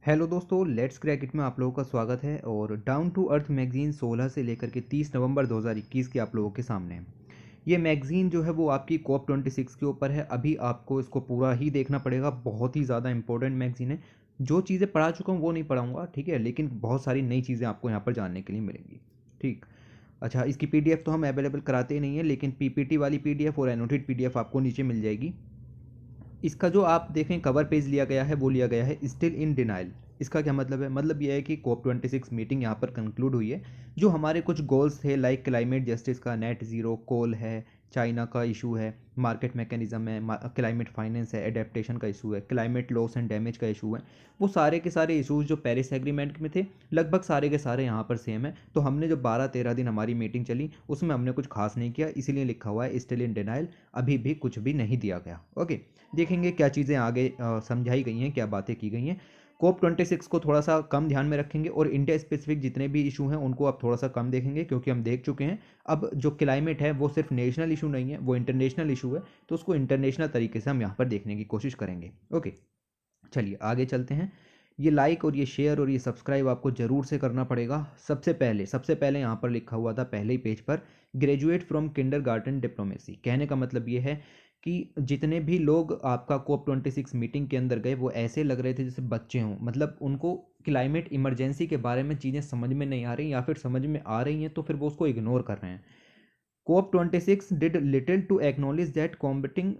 Hello दोस्तों, let's crack it में आप लोगों का स्वागत है। और डाउन टू अर्थ मैगज़ीन 16 से लेकर के 30 नवंबर 2021 के आप लोगों के सामने है। ये मैगज़ीन जो है वो आपकी कॉप 26 के ऊपर है। अभी आपको इसको पूरा ही देखना पड़ेगा, बहुत ही ज़्यादा इंपॉर्टेंट मैगज़ीन है। जो चीज़ें पढ़ा चुका हूँ वो नहीं पढ़ाऊँगा, ठीक है, लेकिन बहुत सारी नई चीज़ें आपको यहाँ पर जानने के लिए मिलेंगी। ठीक। अच्छा, इसकी पीडीएफ तो हम अवेलेबल कराते ही नहीं है, लेकिन पीपीटी वाली पीडीएफ और एनोटेड पीडीएफ आपको नीचे मिल जाएगी। इसका जो आप देखें कवर पेज लिया गया है वो लिया गया है स्टिल इन डिनाइल। इसका क्या मतलब है? मतलब यह है कि कॉप 26 मीटिंग यहाँ पर कंक्लूड हुई है। जो हमारे कुछ गोल्स थे, लाइक क्लाइमेट जस्टिस का, नेट ज़ीरो, कोल है, चाइना का इशू है, मार्केट मैकेनिज्म है, क्लाइमेट फाइनेंस है, एडेप्टेशन का इशू है, क्लाइमेट लॉस एंड डैमेज का इशू है, वो सारे के सारे इशूज़ जो पेरिस एग्रीमेंट में थे लगभग सारे के सारे यहाँ पर सेम है। तो हमने जो 12-13 दिन हमारी मीटिंग चली उसमें हमने कुछ खास नहीं किया, इसीलिए लिखा हुआ है स्टिल इन डिनाइल। अभी भी कुछ भी नहीं दिया गया। ओके, देखेंगे क्या चीज़ें आगे समझाई गई हैं, क्या बातें की गई हैं। कोप 26 को थोड़ा सा कम ध्यान में रखेंगे और इंडिया स्पेसिफिक जितने भी इशू हैं उनको आप थोड़ा सा कम देखेंगे, क्योंकि हम देख चुके हैं अब जो क्लाइमेट है वो सिर्फ नेशनल इशू नहीं है, वो इंटरनेशनल इशू है। तो उसको इंटरनेशनल तरीके से हम यहाँ पर देखने की कोशिश करेंगे। ओके, चलिए आगे चलते हैं। ये लाइक और ये शेयर और ये सब्सक्राइब आपको ज़रूर से करना पड़ेगा। सबसे पहले यहाँ पर लिखा हुआ था पहले ही पेज पर, ग्रेजुएट फ्रॉम किंडरगार्टन डिप्लोमेसी। कहने का मतलब ये है कि जितने भी लोग आपका कोप 26 मीटिंग के अंदर गए वो ऐसे लग रहे थे जैसे बच्चे हों। मतलब उनको क्लाइमेट इमरजेंसी के बारे में चीज़ें समझ में नहीं आ रही, या फिर समझ में आ रही हैं तो फिर वो उसको इग्नोर कर रहे हैं। COP 26 did little to acknowledge that combating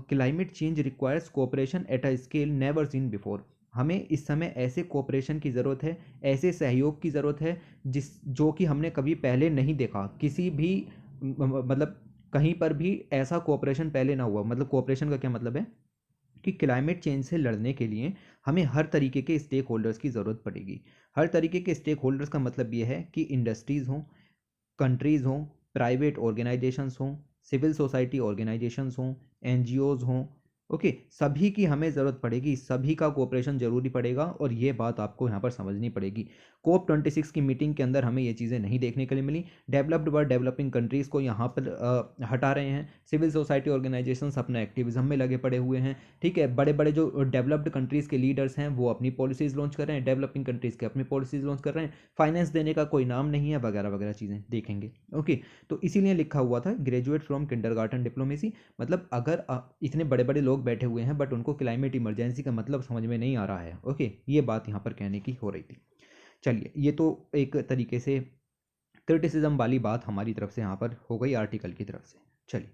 climate change requires cooperation at a scale never seen before। हमें इस समय ऐसे कोऑपरेशन की ज़रूरत है, ऐसे सहयोग की ज़रूरत है जो कि हमने कभी पहले नहीं देखा किसी भी मतलब कहीं पर भी ऐसा कोऑपरेशन पहले ना हुआ। मतलब कोऑपरेशन का क्या मतलब है कि क्लाइमेट चेंज से लड़ने के लिए हमें हर तरीके के स्टेक होल्डर्स की ज़रूरत पड़ेगी। हर तरीके के स्टेक होल्डर्स का मतलब ये है कि इंडस्ट्रीज़ हों, कंट्रीज़ हों, प्राइवेट ऑर्गेनाइजेशंस हों, सिविल सोसाइटी ऑर्गेनाइजेशंस हों, एनजीओज़ हों। ओके, सभी की हमें ज़रूरत पड़ेगी, सभी का कोऑपरेशन ज़रूरी पड़ेगा और ये बात आपको यहाँ पर समझनी पड़ेगी। कोप 26 की मीटिंग के अंदर हमें ये चीज़ें नहीं देखने के लिए मिली। डेवलप्ड व डेवलपिंग कंट्रीज़ को यहाँ पर हटा रहे हैं। सिविल सोसाइटी ऑर्गेनाइजेशंस अपने एक्टिविज्म में लगे पड़े हुए हैं। ठीक है, बड़े बड़े जो डेवलप्ड कंट्रीज़ के लीडर्स हैं वो अपनी पॉलिसीज़ लॉन्च कर रहे हैं, डेवलपिंग कंट्रीज़ के अपनी पॉलिसीज़ लॉन्च कर रहे हैं, फाइनेंस देने का कोई नाम नहीं है, वगैरह वगैरह चीज़ें देखेंगे। ओके, तो इसीलिए लिखा हुआ था ग्रेजुएट फ्रॉम किंडरगार्टन डिप्लोमेसी। मतलब अगर इतने बड़े बड़े लोग बैठे हुए हैं बट उनको क्लाइमेट इमरजेंसी का मतलब समझ में नहीं आ रहा है। ओके, ये बात यहाँ पर कहने की हो रही थी। चलिए, ये तो एक तरीके से क्रिटिसिज्म वाली बात हमारी तरफ से यहाँ पर हो गई आर्टिकल की तरफ से। चलिए,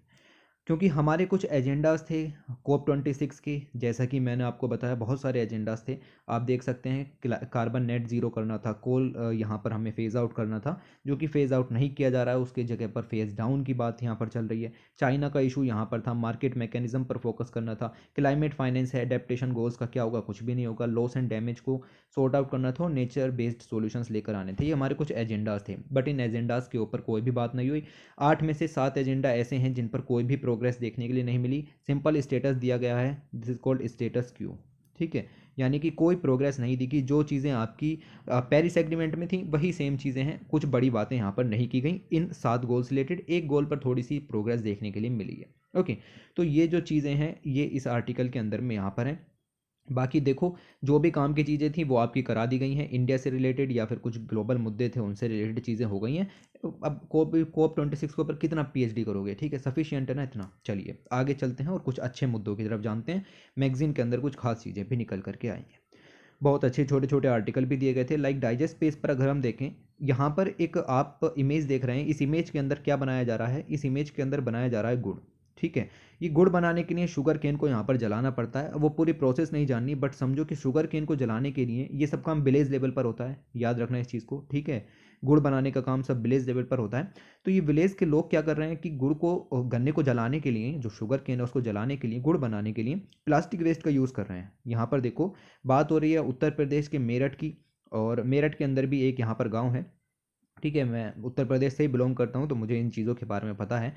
क्योंकि हमारे कुछ एजेंडाज थे कोप 26 के, जैसा कि मैंने आपको बताया बहुत सारे एजेंडाज थे। आप देख सकते हैं, कार्बन नेट ज़ीरो करना था, कोल यहाँ पर हमें फेज़ आउट करना था, जो कि फ़ेज़ आउट नहीं किया जा रहा है, उसके जगह पर फेज़ डाउन की बात यहाँ पर चल रही है। चाइना का इशू यहाँ पर था, मार्केट मैकेनिज्म पर फोकस करना था, क्लाइमेट फाइनेंस है, एडेप्टेशन गोल्स का क्या होगा, कुछ भी नहीं होगा, लॉस एंड डैमेज को सॉर्ट आउट करना था और नेचर बेस्ड सॉल्यूशंस लेकर आने थे। ये हमारे कुछ एजेंडाज थे, बट इन एजेंडाज के ऊपर कोई भी बात नहीं हुई। 8 में से 7 एजेंडा ऐसे हैं जिन पर कोई भी प्रोग्रेस देखने के लिए नहीं मिली। सिंपल स्टेटस दिया गया है, this is called status Q. ठीक है, यानी कि कोई प्रोग्रेस नहीं दिखी। जो चीज़ें आपकी पेरिस एग्रीमेंट में थी वही सेम चीज़ें हैं, कुछ बड़ी बातें यहाँ पर नहीं की गई। इन 7 गोल से रिलेटेड एक गोल पर थोड़ी सी प्रोग्रेस देखने के लिए मिली है। ओके, तो ये जो चीज़ें हैं ये इस आर्टिकल के अंदर में यहाँ पर हैं। बाकी देखो, जो भी काम की चीज़ें थी वो आपकी करा दी गई हैं, इंडिया से रिलेटेड या फिर कुछ ग्लोबल मुद्दे थे उनसे रिलेटेड चीज़ें हो गई हैं। अब कोप 26 के ऊपर कितना पीएचडी करोगे? ठीक है, सफिशियंट है ना इतना। चलिए आगे चलते हैं और कुछ अच्छे मुद्दों की तरफ जानते हैं। मैगजीन के अंदर कुछ खास चीज़ें भी निकल करके आएंगे। बहुत अच्छे छोटे छोटे आर्टिकल भी दिए गए थे। लाइक डाइजेस्ट पेज पर अगर हम देखें, यहाँ पर एक आप इमेज देख रहे हैं। इस इमेज के अंदर क्या बनाया जा रहा है? इस इमेज के अंदर बनाया जा रहा है गुड़। ठीक है, ये गुड़ बनाने के लिए शुगर केन को यहाँ पर जलाना पड़ता है। वो पूरी प्रोसेस नहीं जाननी, बट समझो कि शुगर केन को जलाने के लिए ये सब काम विलेज लेवल पर होता है। याद रखना इस चीज़ को, ठीक है। गुड़ बनाने का काम सब विलेज लेवल पर होता है। तो ये विलेज के लोग क्या कर रहे हैं कि गुड़ को, गन्ने को जलाने के लिए, जो शुगर केन है उसको जलाने के लिए, गुड़ बनाने के लिए प्लास्टिक वेस्ट का यूज़ कर रहे हैं। यहाँ पर देखो, बात हो रही है उत्तर प्रदेश के मेरठ की, और मेरठ के अंदर भी एक यहाँ पर गांव है। ठीक है, मैं उत्तर प्रदेश से ही बिलोंग करता हूँ तो मुझे इन चीज़ों के बारे में पता है।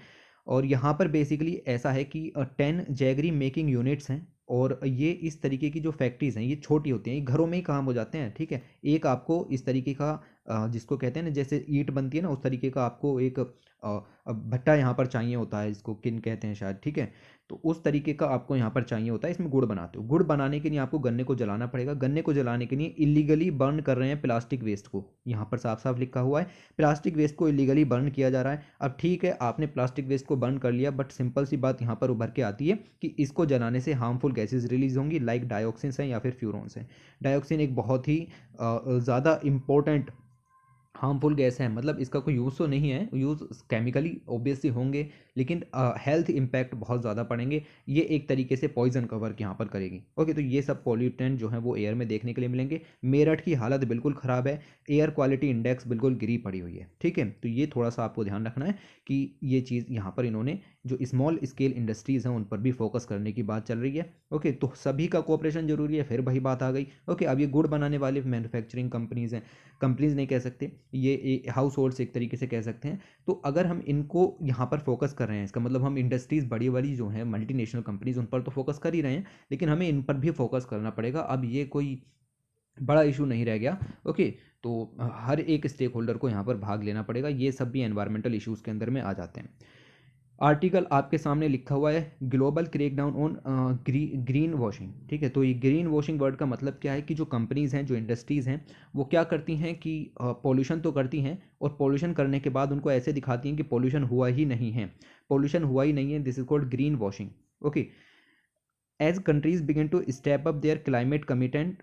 और यहाँ पर बेसिकली ऐसा है कि 10 जैगरी मेकिंग यूनिट्स हैं। और ये इस तरीके की जो फैक्ट्रीज़ हैं ये छोटी होती हैं, ये घरों में ही काम हो जाते हैं। ठीक है, एक आपको इस तरीके का जिसको कहते हैं ना, जैसे ईंट बनती है ना, उस तरीके का आपको एक भट्टा यहाँ पर चाहिए होता है, इसको किन कहते हैं शायद, ठीक है। तो उस तरीके का आपको यहाँ पर चाहिए होता है। इसमें गुड़ बनाते हो, गुड़ बनाने के लिए आपको गन्ने को जलाना पड़ेगा। गन्ने को जलाने के लिए इलीगली बर्न कर रहे हैं प्लास्टिक वेस्ट को, यहाँ पर साफ साफ लिखा हुआ है प्लास्टिक वेस्ट को इलीगली बर्न किया जा रहा है। अब ठीक है, आपने प्लास्टिक वेस्ट को बर्न कर लिया, बट सिंपल सी बात यहाँ पर उभर के आती है कि इसको जलाने से हार्मफुल गैसेज रिलीज होंगी, लाइक डायोक्सिन्स हैं या फिर फ्यूरॉन्स हैं। डायोक्सिन एक बहुत ही ज़्यादा इंपॉर्टेंट हार्मफुल गैस है, मतलब इसका कोई यूज़ तो नहीं है, यूज़ केमिकली ऑब्वियसली होंगे, लेकिन हेल्थ इम्पैक्ट बहुत ज़्यादा पड़ेंगे। ये एक तरीके से पॉइजन कवर यहाँ पर करेगी। ओके, तो ये सब पॉल्यूटेंट जो है वो एयर में देखने के लिए मिलेंगे। मेरठ की हालत बिल्कुल ख़राब है, एयर क्वालिटी इंडेक्स बिल्कुल गिरी पड़ी हुई है, ठीक है। तो ये थोड़ा सा आपको ध्यान रखना है कि ये चीज़ यहाँ पर इन्होंने जो स्मॉल स्केल इंडस्ट्रीज़ हैं उन पर भी फोकस करने की बात चल रही है। ओके, तो सभी का कोऑपरेशन जरूरी है, फिर वही बात आ गई। ओके, अब ये गुड़ बनाने वाले मैन्युफैक्चरिंग कंपनीज़ हैं, कंपनीज़ नहीं कह सकते, ये हाउस होल्ड्स एक तरीके से कह सकते हैं। तो अगर हम इनको यहाँ पर फोकस कर रहे हैं, इसका मतलब हम इंडस्ट्रीज़ बड़ी बड़ी जो हैं मल्टीनेशनल कंपनीज़ उन पर तो फोकस कर ही रहे हैं, लेकिन हमें इन पर भी फोकस करना पड़ेगा। अब ये कोई बड़ा इशू नहीं रह गया। ओके, तो हर एक स्टेक होल्डर को यहाँ पर भाग लेना पड़ेगा। ये सब भी एनवायरमेंटल इश्यूज़ के अंदर में आ जाते हैं। आर्टिकल आपके सामने लिखा हुआ है global crackdown on green washing, ठीक है। तो ये ग्रीन वॉशिंग वर्ड का मतलब क्या है कि जो कंपनीज़ हैं, जो इंडस्ट्रीज़ हैं, वो क्या करती हैं कि पॉल्यूशन तो करती हैं, और पॉल्यूशन करने के बाद उनको ऐसे दिखाती हैं कि पॉल्यूशन हुआ ही नहीं है, पॉल्यूशन हुआ ही नहीं है। This is called green washing. Okay, as countries begin to step up their climate commitment,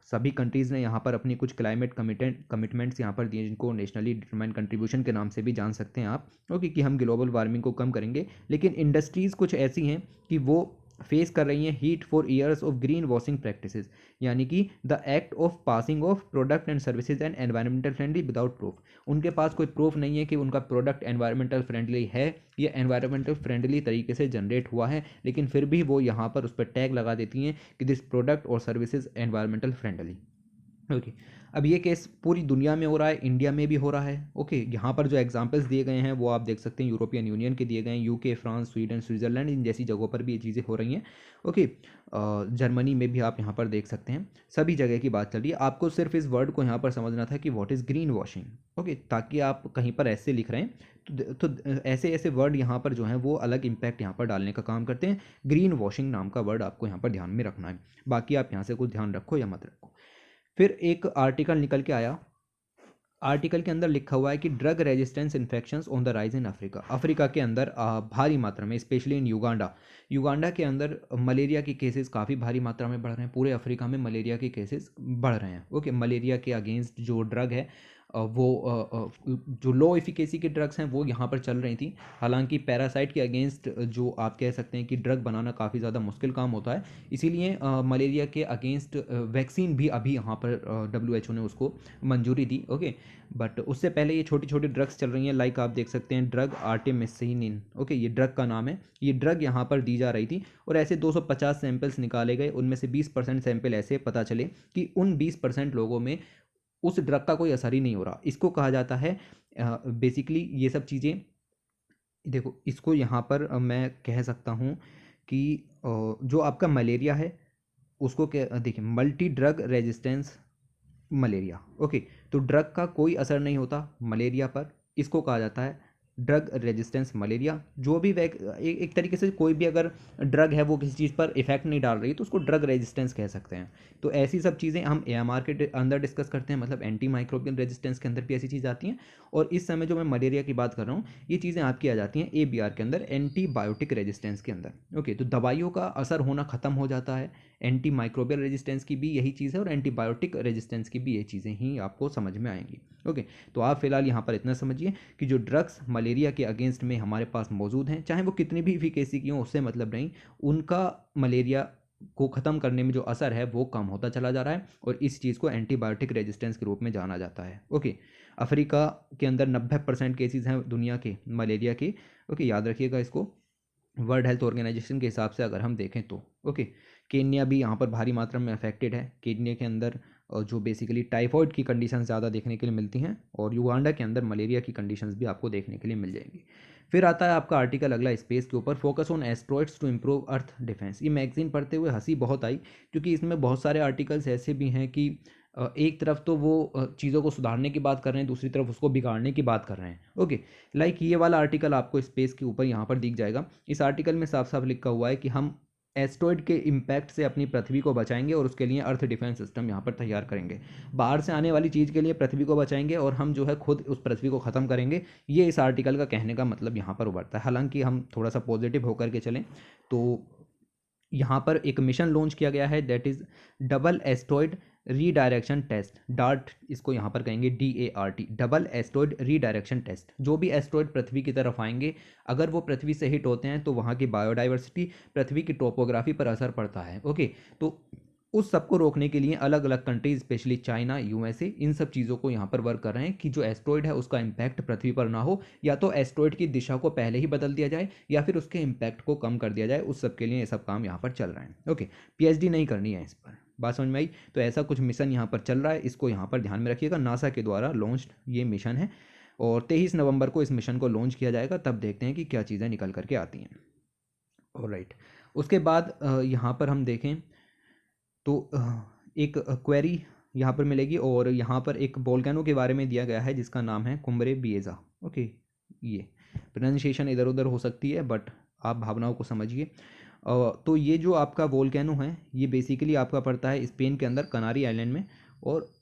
सभी कंट्रीज़ ने यहाँ पर अपनी कुछ क्लाइमेट कमिटमेंट्स यहाँ पर दिए, जिनको नेशनली डिटरमाइंड कंट्रीब्यूशन के नाम से भी जान सकते हैं आप। ओके, कि हम ग्लोबल वार्मिंग को कम करेंगे, लेकिन इंडस्ट्रीज़ कुछ ऐसी हैं कि वो फेस कर रही हैं heat for years of green washing practices, यानी कि the act of passing of product and services and environmental friendly without proof. उनके पास कोई प्रूफ नहीं है कि उनका प्रोडक्ट एनवायरमेंटल फ्रेंडली है या एनवायरमेंटल फ्रेंडली तरीके से जनरेट हुआ है, लेकिन फिर भी वो यहाँ पर उस पर टैग लगा देती हैं कि दिस प्रोडक्ट और सर्विसेज एनवायरमेंटल फ्रेंडली। ओके, अब ये केस पूरी दुनिया में हो रहा है, इंडिया में भी हो रहा है। ओके, यहाँ पर जो एग्जांपल्स दिए गए हैं वो आप देख सकते हैं, यूरोपियन यूनियन के दिए गए हैं, यूके, फ्रांस, स्वीडन, स्विट्जरलैंड, इन जैसी जगहों पर भी ये चीज़ें हो रही हैं। ओके, जर्मनी में भी आप यहाँ पर देख सकते हैं, सभी जगह की बात चल रही है। आपको सिर्फ इस वर्ड को यहाँ पर समझना था कि what is green washing. Okay, ताकि आप कहीं पर ऐसे लिख रहे हैं तो ऐसे ऐसे वर्ड यहाँ पर जो हैं वो अलग इम्पैक्ट यहाँ पर डालने का काम करते हैं। ग्रीन वॉशिंग नाम का वर्ड आपको यहाँ पर ध्यान में रखना है, बाकी आप यहाँ से कुछ ध्यान रखो या मत रखो। फिर एक आर्टिकल निकल के आया, आर्टिकल के अंदर लिखा हुआ है कि drug resistance infections on the rise in Africa. Africa के अंदर भारी मात्रा में, स्पेशली इन युगांडा के अंदर मलेरिया के केसेस काफ़ी भारी मात्रा में बढ़ रहे हैं। पूरे अफ्रीका में मलेरिया के केसेस बढ़ रहे हैं। ओके, मलेरिया के अगेंस्ट जो ड्रग है जो लो एफिकेसी के ड्रग्स हैं वो यहाँ पर चल रही थी। हालांकि पैरासाइट के अगेंस्ट जो आप कह सकते हैं कि ड्रग बनाना काफ़ी ज़्यादा मुश्किल काम होता है, इसीलिए मलेरिया के अगेंस्ट वैक्सीन भी अभी यहाँ पर WHO ने उसको मंजूरी दी। ओके, बट उससे पहले ये छोटी छोटी ड्रग्स चल रही हैं, लाइक आप देख सकते हैं ड्रग आर्टेमिसिनिन। ओके, ये ड्रग का नाम है, ये ड्रग यहाँ पर दी जा रही थी, और ऐसे 250 सैंपल्स निकाले गए, उनमें से 20% सैंपल ऐसे पता चले कि उन 20% लोगों में उस ड्रग का कोई असर ही नहीं हो रहा। इसको कहा जाता है बेसिकली, ये सब चीज़ें देखो, इसको यहाँ पर मैं कह सकता हूँ कि जो आपका मलेरिया है उसको क्या देखिए, multi drug resistance malaria. Okay, तो ड्रग का कोई असर नहीं होता मलेरिया पर, इसको कहा जाता है ड्रग रेजिस्टेंस मलेरिया। जो भी एक तरीके से कोई भी अगर ड्रग है वो किसी चीज़ पर इफेक्ट नहीं डाल रही तो उसको ड्रग रेजिस्टेंस कह सकते हैं। तो ऐसी सब चीज़ें हम AMR के अंदर डिस्कस करते हैं, मतलब एंटी माइक्रोबियल रेजिस्टेंस के अंदर भी ऐसी चीज़ आती हैं। और इस समय जो मैं मलेरिया की बात कर रहा हूँ, ये चीज़ें आपकी आ जाती हैं ABR के अंदर, एंटीबायोटिक रेजिस्टेंस के अंदर। ओके, तो दवाइयों का असर होना ख़त्म हो जाता है। एंटी माइक्रोबियल रेजिस्टेंस की भी यही चीज़ है, और एंटीबायोटिक रेजिस्टेंस की भी ये चीज़ें ही आपको समझ में आएंगी। ओके, तो आप फिलहाल यहाँ पर इतना समझिए कि जो ड्रग्स मलेरिया के अगेंस्ट में हमारे पास मौजूद हैं, चाहे वो कितनी भी इफिकेसी की हो उससे मतलब नहीं, उनका मलेरिया को ख़त्म करने में जो असर है वो कम होता चला जा रहा है, और इस चीज़ को एंटीबायोटिक रेजिस्टेंस के रूप में जाना जाता है। ओके, अफ्रीका के अंदर 90% केसेस हैं दुनिया के मलेरिया के। ओके, याद रखिएगा इसको, वर्ल्ड हेल्थ ऑर्गेनाइजेशन के हिसाब से अगर हम देखें तो। ओके, केन्या भी यहाँ पर भारी मात्रा में अफेक्टेड है। केन्या के अंदर जो बेसिकली टाइफॉइड की कंडीशंस ज़्यादा देखने के लिए मिलती हैं, और युगांडा के अंदर मलेरिया की कंडीशंस भी आपको देखने के लिए मिल जाएंगी। फिर आता है आपका आर्टिकल अगला स्पेस के ऊपर, focus on asteroids to improve Earth defence. ये मैगजीन पढ़ते हुए हंसी बहुत आई, क्योंकि इसमें बहुत सारे आर्टिकल्स ऐसे भी हैं कि एक तरफ तो वो चीज़ों को सुधारने की बात कर रहे हैं, दूसरी तरफ उसको बिगाड़ने की बात कर रहे हैं। ओके, लाइक ये वाला आर्टिकल आपको स्पेस के ऊपर यहाँ पर दिख जाएगा। इस आर्टिकल में साफ साफ लिखा हुआ है कि हम एस्ट्रॉइड के इम्पैक्ट से अपनी पृथ्वी को बचाएंगे और उसके लिए अर्थ डिफेंस सिस्टम यहाँ पर तैयार करेंगे। बाहर से आने वाली चीज़ के लिए पृथ्वी को बचाएंगे और हम जो है खुद उस पृथ्वी को ख़त्म करेंगे। ये इस आर्टिकल का कहने का मतलब यहाँ पर उभरता है। हालांकि हम थोड़ा सा पॉजिटिव होकर के चलें तो यहाँ पर एक मिशन लॉन्च किया गया है, that is double asteroid redirection test, DART इसको यहाँ पर कहेंगे, DART, double asteroid redirection test. जो भी एस्ट्रॉइड पृथ्वी की तरफ आएंगे, अगर वो पृथ्वी से हिट होते हैं तो वहाँ की बायोडाइवर्सिटी, पृथ्वी की टोपोग्राफी पर असर पड़ता है। ओके, तो उस सब को रोकने के लिए अलग अलग कंट्रीज, स्पेशली चाइना, USA, इन सब चीज़ों को यहाँ पर वर्क कर रहे हैं कि जो एस्ट्रॉइड है उसका इम्पैक्ट पृथ्वी पर ना हो, या तो एस्ट्रॉइड की दिशा को पहले ही बदल दिया जाए या फिर उसके इम्पैक्ट को कम कर दिया जाए। उस सब के लिए ये सब काम यहाँ पर चल रहे हैं। ओके, PhD नहीं करनी है इस पर, बात समझ में आई? तो ऐसा कुछ मिशन यहाँ पर चल रहा है, इसको यहाँ पर ध्यान में रखिएगा। नासा के द्वारा लॉन्च ये मिशन है और 23 नवंबर को इस मिशन को लॉन्च किया जाएगा। तब देखते हैं कि क्या चीज़ें निकल करके आती हैं। ऑलराइट, उसके बाद यहाँ पर हम देखें तो एक क्वेरी यहाँ पर मिलेगी और यहाँ पर एक वोल्केनो के बारे में दिया गया है जिसका नाम है कुम्बरे बिएजा। ओके, ये प्रोनाउंसिएशन इधर उधर हो सकती है बट आप भावनाओं को समझिए। तो ये जो आपका वोल्केनो है ये बेसिकली आपका पड़ता है स्पेन के अंदर कनारी आइलैंड में,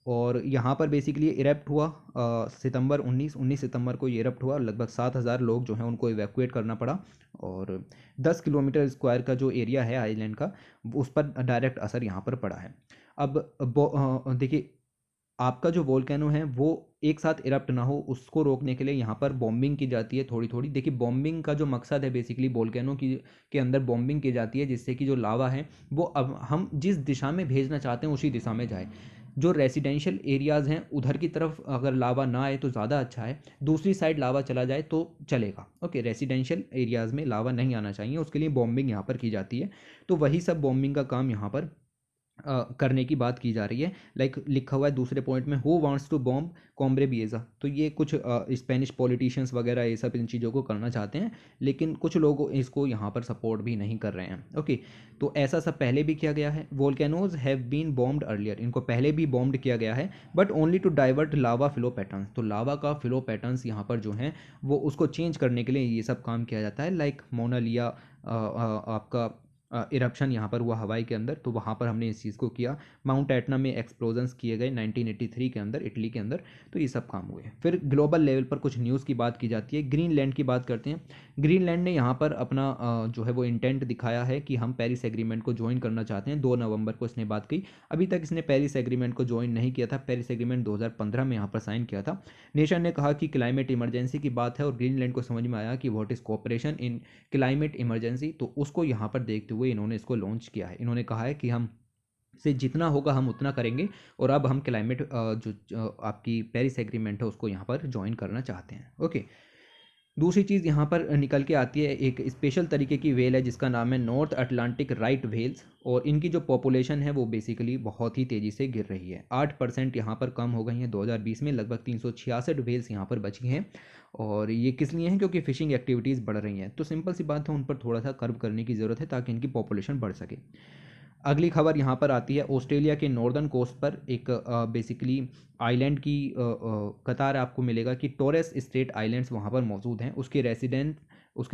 और यहाँ पर बेसिकली इरप्ट हुआ सितंबर 19 सितंबर को ये इरप्ट हुआ। लगभग 7,000 लोग जो हैं उनको इवैक्यूएट करना पड़ा और 10 किलोमीटर स्क्वायर का जो एरिया है आइलैंड का उस पर डायरेक्ट असर यहाँ पर पड़ा है। अब देखिए, आपका जो वोल्केनो है वो एक साथ इरप्ट ना हो उसको रोकने के लिए यहाँ पर बॉम्बिंग की जाती है थोड़ी थोड़ी। देखिए, बॉम्बिंग का जो मकसद है बेसिकली वोल्केनो की के अंदर बॉम्बिंग की जाती है जिससे कि जो लावा है वो अब हम जिस दिशा में भेजना चाहते हैं उसी दिशा में जाए। जो रेसिडेंशियल एरियाज़ हैं उधर की तरफ अगर लावा ना आए तो ज़्यादा अच्छा है, दूसरी साइड लावा चला जाए तो चलेगा। ओके, रेसिडेंशियल एरियाज़ में लावा नहीं आना चाहिए, उसके लिए बॉम्बिंग यहाँ पर की जाती है। तो वही सब बॉम्बिंग का काम यहाँ पर करने की बात की जा रही है। लाइक लिखा हुआ है दूसरे पॉइंट में, हु वांट्स टू बॉम्ब कॉम्ब्रे बिएजा। तो ये कुछ स्पेनिश पॉलिटिशियंस वगैरह ये सब इन चीज़ों को करना चाहते हैं, लेकिन कुछ लोग इसको यहाँ पर सपोर्ट भी नहीं कर रहे हैं। ओके, तो ऐसा सब पहले भी किया गया है। Volcanoes have been bombed earlier, इनको पहले भी बॉम्ब्ड किया गया है but only to divert lava flow patterns. तो लावा का फ्लो पैटर्न्स यहाँ पर जो हैं वो उसको चेंज करने के लिए ये सब काम किया जाता है। लाइक मोनालिया आपका इरप्शन यहाँ पर हुआ हवाई के अंदर, तो वहाँ पर हमने इस चीज़ को किया। माउंट एटना में एक्सप्लोजन्स किए गए 1983 के अंदर इटली के अंदर, तो ये सब काम हुए। फिर ग्लोबल लेवल पर कुछ न्यूज़ की बात की जाती है। ग्रीनलैंड की बात करते हैं। ग्रीनलैंड ने यहाँ पर अपना जो है वो इंटेंट दिखाया है कि हम पेरिस एग्रीमेंट को ज्वाइन करना चाहते हैं। 2 नवंबर को इसने बात की। अभी तक इसने पेरिस एग्रीमेंट को ज्वाइन नहीं किया था। पेरिस एग्रीमेंट 2015 में यहाँ पर साइन किया था। नेशन ने कहा कि क्लाइमेट इमरजेंसी की बात है और ग्रीनलैंड को समझ में आया कि what is cooperation in climate emergency, तो उसको यहाँ पर देखते हुए इन्होंने इसको लॉन्च किया है। इन्होंने कहा है कि हम से जितना होगा हम उतना करेंगे और अब हम क्लाइमेट जो आपकी पेरिस एग्रीमेंट है उसको यहाँ पर ज्वाइन करना चाहते हैं। ओके, दूसरी चीज़ यहाँ पर निकल के आती है, एक स्पेशल तरीके की वेल है जिसका नाम है नॉर्थ अटलांटिक राइट वेल्स, और इनकी जो पॉपुलेशन है वो बेसिकली बहुत ही तेज़ी से गिर रही है। 8% यहाँ पर कम हो गई हैं 2020 में। लगभग 366 वेल्स यहाँ पर बची हैं और ये किस लिए हैं? क्योंकि फ़िशिंग एक्टिविटीज़ बढ़ रही हैं। तो सिंपल सी बात है, उन पर थोड़ा सा कर्व करने की ज़रूरत है ताकि इनकी पॉपुलेशन बढ़ सके। अगली खबर यहाँ पर आती है, ऑस्ट्रेलिया के नॉर्दर्न कोस्ट पर एक बेसिकली आइलैंड की कतार आपको मिलेगा कि टोरेस स्ट्रेट आइलैंड्स वहाँ पर मौजूद हैं। उसके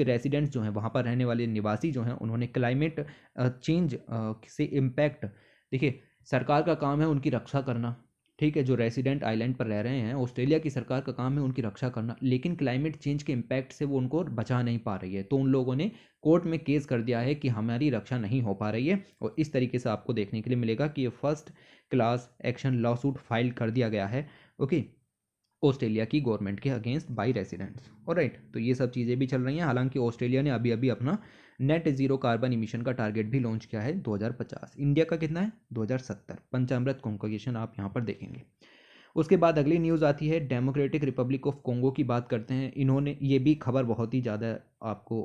रेसिडेंट्स जो हैं, वहाँ पर रहने वाले निवासी जो हैं, उन्होंने क्लाइमेट चेंज से इम्पैक्ट, देखिए सरकार का काम है उनकी रक्षा करना, ठीक है, जो रेसिडेंट आइलैंड पर रह रहे हैं ऑस्ट्रेलिया की सरकार का काम है उनकी रक्षा करना, लेकिन क्लाइमेट चेंज के इम्पैक्ट से वो उनको बचा नहीं पा रही है। तो उन लोगों ने कोर्ट में केस कर दिया है कि हमारी रक्षा नहीं हो पा रही है, और इस तरीके से आपको देखने के लिए मिलेगा कि ये first class action law suit file कर दिया गया है। ओके, ऑस्ट्रेलिया की गवर्नमेंट के अगेंस्ट बाई रेसिडेंट्स। ऑलराइट, तो ये सब चीज़ें भी चल रही हैं। हालांकि ऑस्ट्रेलिया ने अभी अभी अपना नेट ज़ीरो कार्बन इमिशन का टारगेट भी लॉन्च किया है 2050। इंडिया का कितना है? 2070। पंचामृत कॉन्वोकेशन आप यहाँ पर देखेंगे। उसके बाद अगली न्यूज़ आती है, डेमोक्रेटिक रिपब्लिक ऑफ कॉन्गो की बात करते हैं। इन्होंने, ये भी खबर बहुत ही ज़्यादा आपको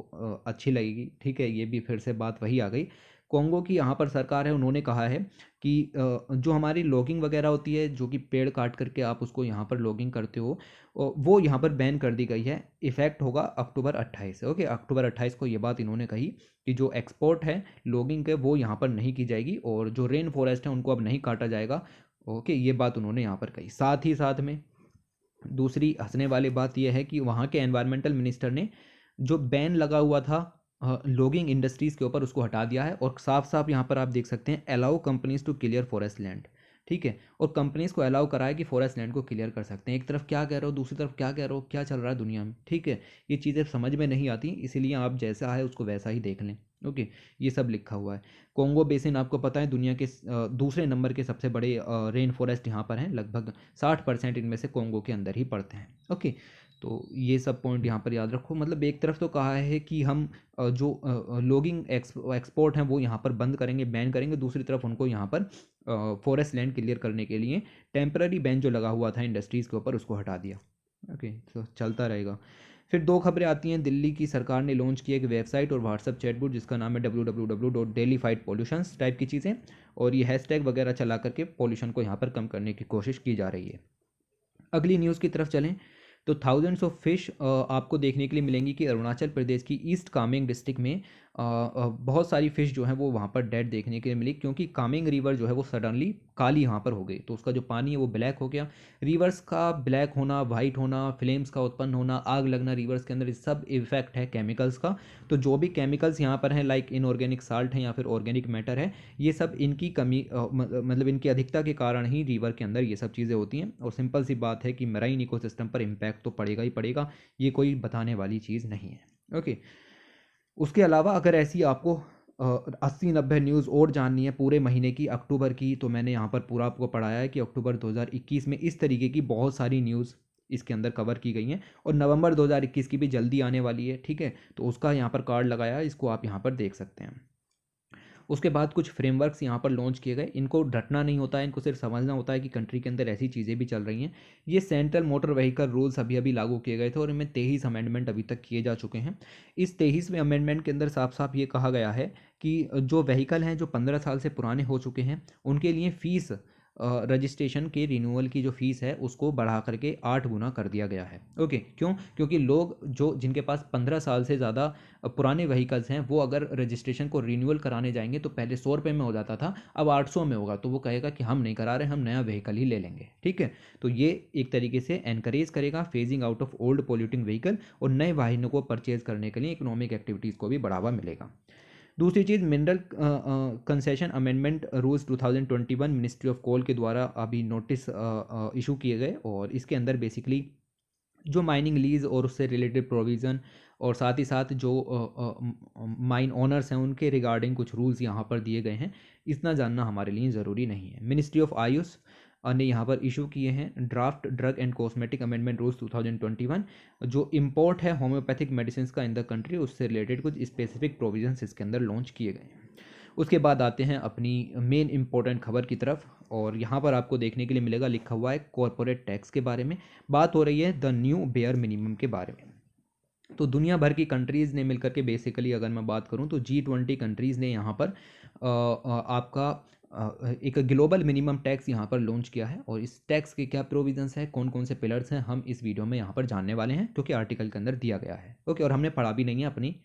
अच्छी लगेगी, ठीक है, ये भी फिर से बात वही आ गई। कॉन्गो की यहाँ पर सरकार है, उन्होंने कहा है कि जो हमारी लॉगिंग वगैरह होती है, जो कि पेड़ काट करके आप उसको यहाँ पर लॉगिंग करते हो, वो यहाँ पर बैन कर दी गई है। इफेक्ट होगा अक्टूबर 28 से। ओके, अक्टूबर 28 को ये बात इन्होंने कही कि जो एक्सपोर्ट है लॉगिंग के वो यहाँ पर नहीं की जाएगी और जो रेन फॉरेस्ट है उनको अब नहीं काटा जाएगा। ओके, ये बात उन्होंने यहाँ पर कही। साथ ही साथ में दूसरी हंसने वाली बात यह है कि वहाँ के एनवायरमेंटल मिनिस्टर ने जो बैन लगा हुआ था लॉगिंग इंडस्ट्रीज़ के ऊपर, उसको हटा दिया है। और साफ साफ यहाँ पर आप देख सकते हैं, allow companies to clear forest land, ठीक है। और कंपनीज को अलाउ करा है कि फॉरेस्ट लैंड को क्लियर कर सकते हैं। एक तरफ क्या कह रहे हो, दूसरी तरफ क्या कह रहे हो, क्या चल रहा है दुनिया में, ठीक है। ये चीज़ें समझ में नहीं आती, इसीलिए आप जैसा है उसको वैसा ही देख लें। ओके, ये सब लिखा हुआ है। कॉन्गो बेसिन आपको पता है दुनिया के दूसरे नंबर के सबसे बड़े रेन फॉरेस्ट यहाँ पर हैं। लगभग 60% इनमें से कॉन्गो के अंदर ही पड़ते हैं। ओके, तो ये सब पॉइंट यहाँ पर याद रखो। मतलब एक तरफ तो कहा है कि हम जो लॉगिंग एक्सपोर्ट हैं वो यहाँ पर बंद करेंगे, बैन करेंगे। दूसरी तरफ उनको यहाँ पर फॉरेस्ट लैंड क्लियर करने के लिए टेम्पररी बैन जो लगा हुआ था इंडस्ट्रीज़ के ऊपर, उसको हटा दिया। ओके, तो चलता रहेगा। फिर दो खबरें आती हैं। दिल्ली की सरकार ने लॉन्च किया एक वेबसाइट और व्हाट्सअप चैटबॉट जिसका नाम है www.delhifights टाइप की चीज़ें, और ये हैशटैग वगैरह चला करके पॉल्यूशन को यहाँ पर कम करने की कोशिश की जा रही है। अगली न्यूज़ की तरफ चलें तो थाउजेंड्स ऑफ फिश आपको देखने के लिए मिलेंगी कि अरुणाचल प्रदेश की ईस्ट कामेंग डिस्ट्रिक्ट में बहुत सारी फ़िश जो है वो वहाँ पर डेड देखने के लिए मिली, क्योंकि कामेंग रिवर जो है वो सडनली काली यहाँ पर हो गई। तो उसका जो पानी है वो ब्लैक हो गया। रिवर्स का ब्लैक होना, वाइट होना, फ्लेम्स का उत्पन्न होना, आग लगना रिवर्स के अंदर, इस सब इफेक्ट है केमिकल्स का। तो जो भी केमिकल्स यहाँ पर हैं, लाइक इनऑर्गेनिक साल्ट है या फिर ऑर्गेनिक मैटर है, ये सब इनकी कमी मतलब इनकी अधिकता के कारण ही रिवर के अंदर ये सब चीज़ें होती हैं। और सिंपल सी बात है कि मराइन इकोसिस्टम पर इम्पैक्ट तो पड़ेगा ही पड़ेगा, ये कोई बताने वाली चीज़ नहीं है। ओके, उसके अलावा अगर ऐसी आपको 80-90 न्यूज़ और जाननी है पूरे महीने की, अक्टूबर की, तो मैंने यहाँ पर पूरा आपको पढ़ाया है कि अक्टूबर 2021 में इस तरीके की बहुत सारी न्यूज़ इसके अंदर कवर की गई हैं। और नवंबर 2021 की भी जल्दी आने वाली है, ठीक है। तो उसका यहाँ पर कार्ड लगाया है, इसको आप यहाँ पर देख सकते हैं। उसके बाद कुछ फ्रेमवर्क्स यहाँ पर लॉन्च किए गए। इनको रटना नहीं होता है, इनको सिर्फ समझना होता है कि कंट्री के अंदर ऐसी चीज़ें भी चल रही हैं। ये सेंट्रल मोटर व्हीकल रूल्स अभी अभी लागू किए गए थे और इनमें 23 अमेंडमेंट अभी तक किए जा चुके हैं। इस 23वें अमेंडमेंट के अंदर साफ साफ ये कहा गया है कि जो व्हीकल हैं जो 15 साल से पुराने हो चुके हैं, उनके लिए फ़ीस रजिस्ट्रेशन के रिन्यूअल की जो फ़ीस है उसको बढ़ा करके 8 गुना कर दिया गया है। ओके, क्यों? क्योंकि लोग जो जिनके पास 15 साल से ज़्यादा पुराने व्हीकल्स हैं, वो अगर रजिस्ट्रेशन को रिन्यूअल कराने जाएंगे तो पहले 100 रुपये में हो जाता था, अब 800 में होगा। तो वो कहेगा कि हम नहीं करा रहे, हम नया व्हीकल ही ले लेंगे, ठीक है। तो ये एक तरीके से एनकरेज करेगा phasing out of old polluting vehicle, और नए वाहनों को परचेज करने के लिए इकोनॉमिक एक्टिविटीज़ को भी बढ़ावा मिलेगा। दूसरी चीज़, mineral concession amendment rules 2021 ministry of coal के द्वारा अभी नोटिस इशू किए गए, और इसके अंदर बेसिकली जो माइनिंग लीज और उससे रिलेटेड प्रोविज़न, और साथ ही साथ जो माइन ओनर्स हैं उनके रिगार्डिंग कुछ रूल्स यहाँ पर दिए गए हैं। इतना जानना हमारे लिए ज़रूरी नहीं है। मिनिस्ट्री ऑफ आयुष ने यहाँ पर इशू किए हैं draft drug and cosmetic amendment rules 2021। जो इम्पोर्ट है होम्योपैथिक मेडिसिन का इन द कंट्री, उससे रिलेटेड कुछ स्पेसिफिक प्रोविजंस इसके अंदर लॉन्च किए गए हैं। उसके बाद आते हैं अपनी मेन इंपॉर्टेंट खबर की तरफ, और यहाँ पर आपको देखने के लिए मिलेगा लिखा हुआ है कॉरपोरेट टैक्स के बारे में। बात हो रही है द न्यू बेयर मिनिमम के बारे में। तो दुनिया भर की कंट्रीज़ ने मिलकर के, बेसिकली अगर मैं बात करूं तो G20 कंट्रीज़ ने यहाँ पर आपका एक ग्लोबल मिनिमम टैक्स यहाँ पर लॉन्च किया है। और इस टैक्स के क्या प्रोविजंस हैं, कौन कौन से पिलर्स हैं, हम इस वीडियो में यहाँ पर जानने वाले हैं, क्योंकि आर्टिकल के अंदर दिया गया है। ओके, और हमने पढ़ा भी नहीं है अपनी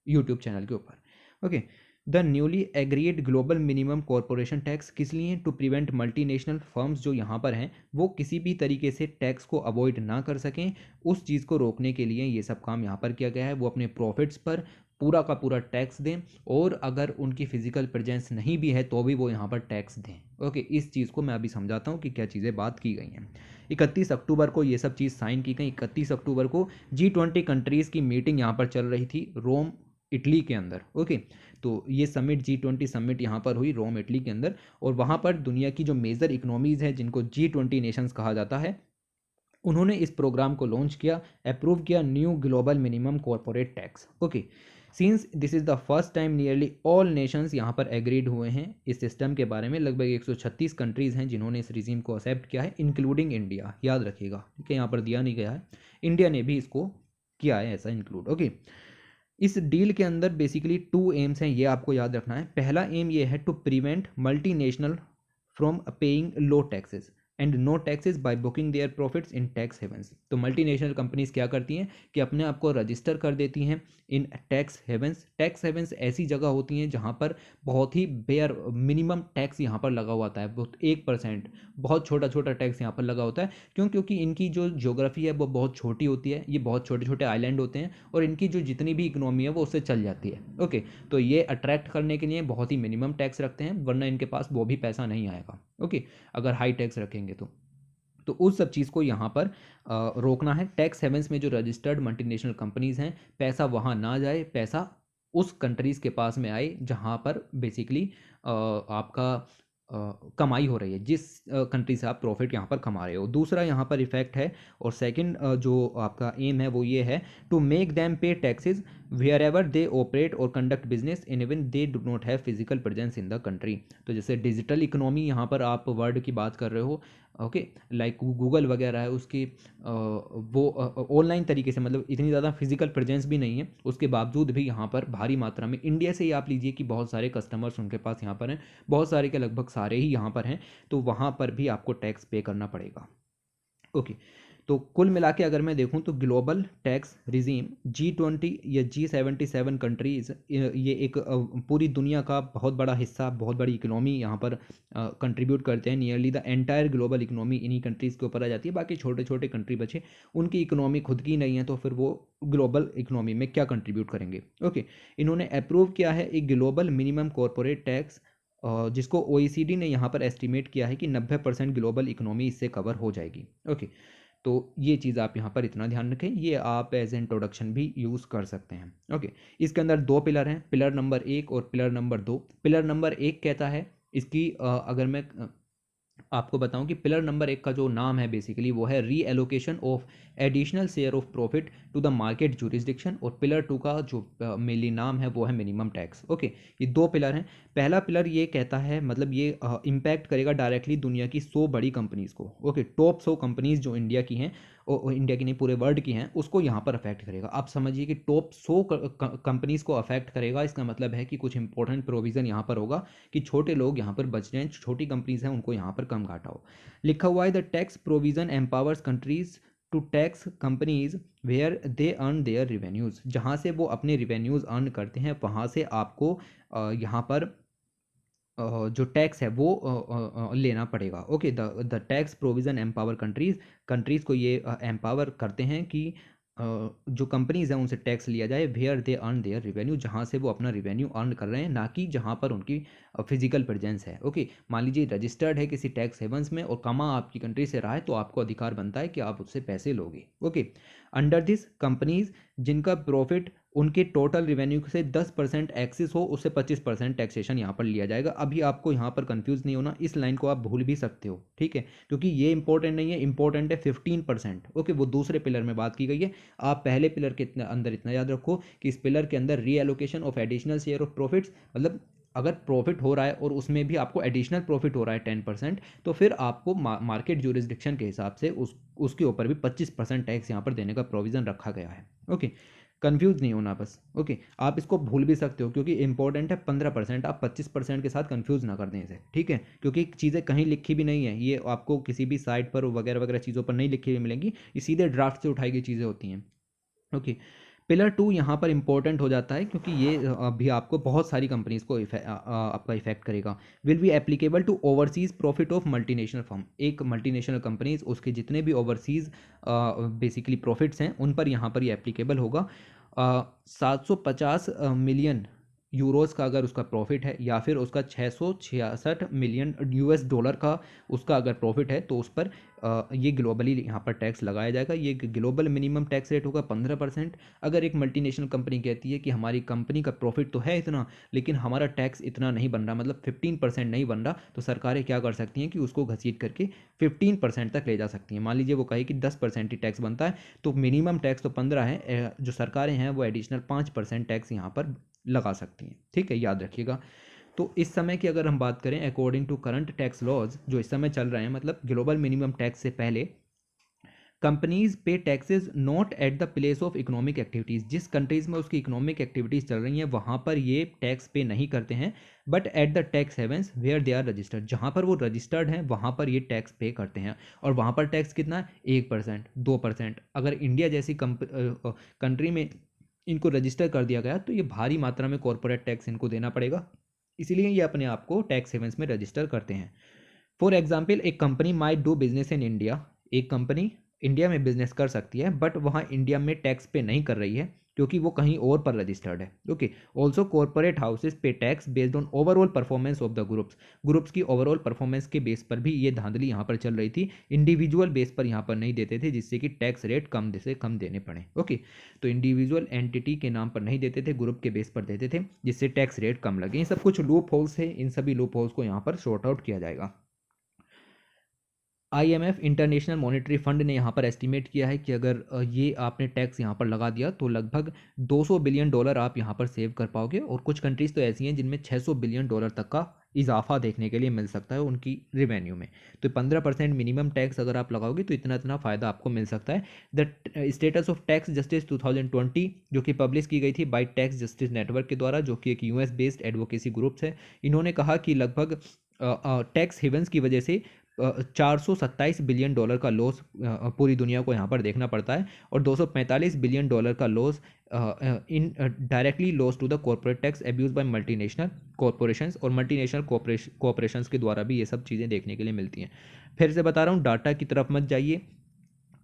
यूट्यूब चैनल के ऊपर। Okay, the newly agreed global minimum corporation tax किस लिए? टू प्रिवेंट मल्टीनेशनल फर्म्स जो यहाँ पर हैं वो किसी भी तरीके से टैक्स को अवॉइड ना कर सकें, उस चीज़ को रोकने के लिए ये सब काम यहाँ पर किया गया है। वो अपने प्रॉफिट्स पर पूरा का पूरा टैक्स दें, और अगर उनकी फिजिकल प्रेजेंस नहीं भी है तो भी वो यहाँ पर टैक्स दें। ओके, इस चीज़ को मैं अभी समझाता हूँ कि क्या चीज़ें बात की गई हैं। 31 अक्टूबर को ये सब चीज़ साइन की गई। 31 अक्टूबर को G20 कंट्रीज़ की मीटिंग यहाँ पर चल रही थी रोम, इटली के अंदर। ओके, तो ये समिट G20 समिट यहाँ पर हुई रोम, इटली के अंदर, और वहाँ पर दुनिया की जो मेजर इकोनॉमीज़ हैं जिनको G20 नेशंस कहा जाता है, उन्होंने इस प्रोग्राम को लॉन्च किया, अप्रूव किया new global minimum corporate tax. Okay, since this is the first time nearly all Nations यहाँ पर एग्रीड हुए हैं इस सिस्टम के बारे में। लगभग 136 कंट्रीज़ हैं जिन्होंने इस रिजीम को एक्सेप्ट किया है, इंक्लूडिंग इंडिया। याद रखिएगा, ठीक है, यहाँ पर दिया नहीं गया है, इंडिया ने भी इसको किया है ऐसा इंक्लूड। ओके, इस डील के अंदर बेसिकली 2 एम्स हैं, ये आपको याद रखना है। पहला एम ये है to prevent multinational from paying low taxes. And no taxes by booking their profits in tax havens. तो मल्टीनेशनल कंपनीज क्या करती हैं कि अपने आप को रजिस्टर कर देती हैं in tax havens. Tax havens ऐसी जगह होती हैं जहाँ पर बहुत ही बेयर मिनिमम टैक्स यहाँ पर लगा हुआ है, बहुत 1%, बहुत छोटा छोटा टैक्स यहाँ पर लगा होता है। क्यों? क्योंकि इनकी जो ज्योग्राफी है वो बहुत छोटी होती है, ये बहुत छोटे छोटे आइलैंड होते हैं और इनकी जो जितनी भी इकोनॉमी है वो उससे चल जाती है। ओके, तो ये अट्रैक्ट करने के लिए बहुत ही मिनिमम टैक्स रखते हैं, वरना इनके पास वो भी पैसा नहीं आएगा। ओके, अगर हाई टैक्स रखेंगे तो उस सब चीज़ को यहाँ पर रोकना है। टैक्स हेवंस में जो रजिस्टर्ड मल्टीनेशनल कंपनीज हैं, पैसा वहाँ ना जाए, पैसा उस कंट्रीज़ के पास में आए जहाँ पर बेसिकली आपका कमाई हो रही है, जिस कंट्री से आप प्रॉफिट यहाँ पर कमा रहे हो। दूसरा यहाँ पर इफेक्ट है और सेकंड जो आपका एम है वो ये है to make them pay taxes wherever they operate और conduct business in even they do not have physical presence in the country. तो जैसे डिजिटल इकोनॉमी यहाँ पर आप वर्ड की बात कर रहे हो, ओके, लाइक गूगल वगैरह है, उसकी वो ऑनलाइन तरीके से, मतलब इतनी ज़्यादा फिजिकल प्रेजेंस भी नहीं है, उसके बावजूद भी यहाँ पर भारी मात्रा में इंडिया से ही आप लीजिए कि बहुत सारे कस्टमर्स उनके पास यहाँ पर हैं, बहुत सारे के लगभग सारे ही यहाँ पर हैं, तो वहाँ पर भी आपको टैक्स पे करना पड़ेगा। ओके, तो कुल मिला के अगर मैं देखूं तो ग्लोबल टैक्स रिजीम G20 या G77 कंट्रीज़, ये एक पूरी दुनिया का बहुत बड़ा हिस्सा, बहुत बड़ी इकोनॉमी यहाँ पर कंट्रीब्यूट करते हैं। Nearly the entire global economy इन्हीं कंट्रीज़ के ऊपर आ जाती है। बाकी छोटे छोटे कंट्री बचे, उनकी इकोनॉमी खुद की नहीं है, तो फिर वो ग्लोबल इकोनॉमी में क्या कंट्रीब्यूट करेंगे। ओके, इन्होंने अप्रूव किया है एक ग्लोबल मिनिमम कॉरपोरेट टैक्स, जिसको OECD ने यहाँ पर एस्टिमेट किया है कि 90% ग्लोबल इकोनॉमी इससे कवर हो जाएगी। ओके, तो ये चीज़ आप यहाँ पर इतना ध्यान रखें, ये आप एज इंट्रोडक्शन भी यूज़ कर सकते हैं। ओके, इसके अंदर दो पिलर हैं, पिलर नंबर 1 और पिलर नंबर 2। पिलर नंबर 1 कहता है इसकी अगर मैं आपको बताऊं कि पिलर नंबर 1 का जो नाम है बेसिकली वो है reallocation of additional share of profit to the market jurisdiction, और पिलर 2 का जो मेनली नाम है वो है मिनिमम टैक्स। ओके, ये दो पिलर हैं। पहला पिलर ये कहता है, मतलब ये इम्पैक्ट करेगा डायरेक्टली दुनिया की 100 बड़ी कंपनीज़ को। ओके, टॉप 100 कंपनीज़ जो इंडिया की हैं, और इंडिया की नहीं पूरे वर्ल्ड की हैं, उसको यहाँ पर अफेक्ट करेगा। आप समझिए कि टॉप 100 कंपनीज़ को अफेक्ट करेगा। इसका मतलब है कि कुछ इंपॉर्टेंट प्रोविज़न यहाँ पर होगा कि छोटे लोग यहाँ पर बच जाएं, छोटी कंपनीज़ हैं उनको यहाँ पर कम घाटा हो। लिखा हुआ है the tax provision empowers countries to tax companies where they earn their revenues. जहाँ से वो अपने रिवेन्यूज़ अर्न करते हैं वहाँ से आपको यहाँ पर जो टैक्स है वो लेना पड़ेगा। Okay, the tax provision empower countries को ये एम्पावर करते हैं कि जो कंपनीज हैं उनसे टैक्स लिया जाए where they earn their revenue, जहाँ से वो अपना रिवेन्यू अर्न कर रहे हैं, ना कि जहाँ पर उनकी फिजिकल प्रेजेंस है। ओके, मान लीजिए रजिस्टर्ड है किसी टैक्स हेवंस में और कमा आपकी कंट्री से रहा है, तो आपको अधिकार बनता है कि आप उससे पैसे लोगे। ओके, अंडर दिस कंपनीज जिनका प्रॉफिट उनके टोटल रिवेन्यू से 10% एक्सेस हो, उससे 25% टैक्सेशन यहाँ पर लिया जाएगा। अभी आपको यहाँ पर कंफ्यूज नहीं होना, इस लाइन को आप भूल भी सकते हो, ठीक है, क्योंकि ये इंपॉर्टेंट नहीं है, इंपॉर्टेंट है 15%। ओके, वो दूसरे पिलर में बात की गई है। आप पहले पिलर के अंदर इतना याद रखो कि इस पिलर के अंदर री allocation of additional share of profits, मतलब अगर प्रॉफिट हो रहा है और उसमें भी आपको एडिशनल प्रॉफिट हो रहा है 10%, तो फिर आपको मार्केट ज्यूरिसडिक्शन के हिसाब से उसके ऊपर भी 25% टैक्स यहाँ पर देने का प्रोविज़न रखा गया है। ओके, कंफ्यूज नहीं होना बस। ओके, आप इसको भूल भी सकते हो क्योंकि इंपॉर्टेंट है 15%, आप 25% के साथ कंफ्यूज ना कर दें इसे, ठीक है, क्योंकि चीज़ें कहीं लिखी भी नहीं है, ये आपको किसी भी साइट पर वगैरह वगैरह चीज़ों पर नहीं लिखी हुई मिलेंगी, ये सीधे ड्राफ्ट से उठाई गई चीज़ें होती हैं। ओके, पिलर 2 यहाँ पर इंपॉर्टेंट हो जाता है क्योंकि ये भी आपको बहुत सारी कंपनीज को आपका इफेक्ट करेगा। Will be applicable to overseas profit of multinational firm. एक मल्टीनेशनल कंपनीज, उसके जितने भी ओवरसीज बेसिकली प्रॉफिट्स हैं उन पर यहाँ पर ये एप्लीकेबल होगा। 750 मिलियन यूरोस का अगर उसका प्रॉफिट है, या फिर उसका 666 मिलियन US डॉलर का उसका अगर प्रॉफिट है, तो उस पर ये ग्लोबली यहाँ पर टैक्स लगाया जाएगा। ये ग्लोबल मिनिमम टैक्स रेट होगा 15%। अगर एक मल्टीनेशनल कंपनी कहती है कि हमारी कंपनी का प्रॉफिट तो है इतना, लेकिन हमारा टैक्स इतना नहीं बन रहा, मतलब 15% नहीं बन रहा, तो सरकारें क्या कर सकती हैं कि उसको घसीट करके 15% तक ले जा सकती हैं। मान लीजिए वो कहे कि 10% ही टैक्स बनता है, तो मिनिमम टैक्स तो 15 है, जो सरकारें हैं वो एडिशनल 5% टैक्स यहाँ पर लगा सकती हैं, ठीक है, याद रखिएगा। तो इस समय की अगर हम बात करें, according to current tax laws जो इस समय चल रहे हैं, मतलब ग्लोबल मिनिमम टैक्स से पहले कंपनीज पे taxes not at the place of economic activities, जिस कंट्रीज़ में उसकी इकोनॉमिक एक्टिविटीज़ चल रही हैं वहाँ पर ये टैक्स पे नहीं करते हैं, but at the tax havens where they are registered, जहाँ पर वो रजिस्टर्ड हैं वहाँ पर ये टैक्स पे करते हैं। और वहाँ पर टैक्स कितना है, 1%, 2%। अगर इंडिया जैसी कंट्री में इनको रजिस्टर कर दिया गया तो ये भारी मात्रा में कॉरपोरेट टैक्स इनको देना पड़ेगा, इसीलिए ये अपने आप को टैक्स हेवंस में रजिस्टर करते हैं। फॉर एग्जाम्पल, एक company might do business in India, एक कंपनी इंडिया में बिजनेस कर सकती है बट वहाँ इंडिया में टैक्स पे नहीं कर रही है क्योंकि वो कहीं और पर रजिस्टर्ड है। ओके, ऑल्सो कॉर्पोरेट हाउसेस पे tax based on overall performance of the groups की ओवरऑल परफॉर्मेंस के बेस पर भी ये धांधली यहाँ पर चल रही थी, इंडिविजुअल बेस पर यहाँ पर नहीं देते थे जिससे कि टैक्स रेट कम से कम देने पड़े। ओके, तो इंडिविजुअल एंटिटी के नाम पर नहीं देते थे, ग्रुप के बेस पर देते थे जिससे टैक्स रेट कम लगे। ये सब कुछ लूप होल्स है, इन सभी लूप होल्स को यहाँ पर सॉर्ट आउट किया जाएगा। IMF इंटरनेशनल मॉनेटरी फंड ने यहाँ पर एस्टिमेट किया है कि अगर ये आपने टैक्स यहाँ पर लगा दिया तो लगभग $200 बिलियन आप यहाँ पर सेव कर पाओगे। और कुछ कंट्रीज़ तो ऐसी हैं जिनमें $600 बिलियन तक का इजाफा देखने के लिए मिल सकता है उनकी रिवेन्यू में। तो 15% मिनिमम टैक्स अगर आप लगाओगे तो इतना इतना फ़ायदा आपको मिल सकता है। The status of tax justice 2020 जो कि पब्लिश की गई थी बाय टैक्स जस्टिस नेटवर्क के द्वारा, जो कि एक US बेस्ड एडवोकेसी ग्रुप्स है, इन्होंने कहा कि लगभग टैक्स हेवंस की वजह से $427 बिलियन का लॉस पूरी दुनिया को यहाँ पर देखना पड़ता है। और $245 बिलियन का loss indirectly loss to the corporate tax abuse by multinational corporations, और मल्टीनेशनल कॉरपोरेशंस के द्वारा भी ये सब चीज़ें देखने के लिए मिलती हैं। फिर से बता रहा हूँ, डाटा की तरफ मत जाइए,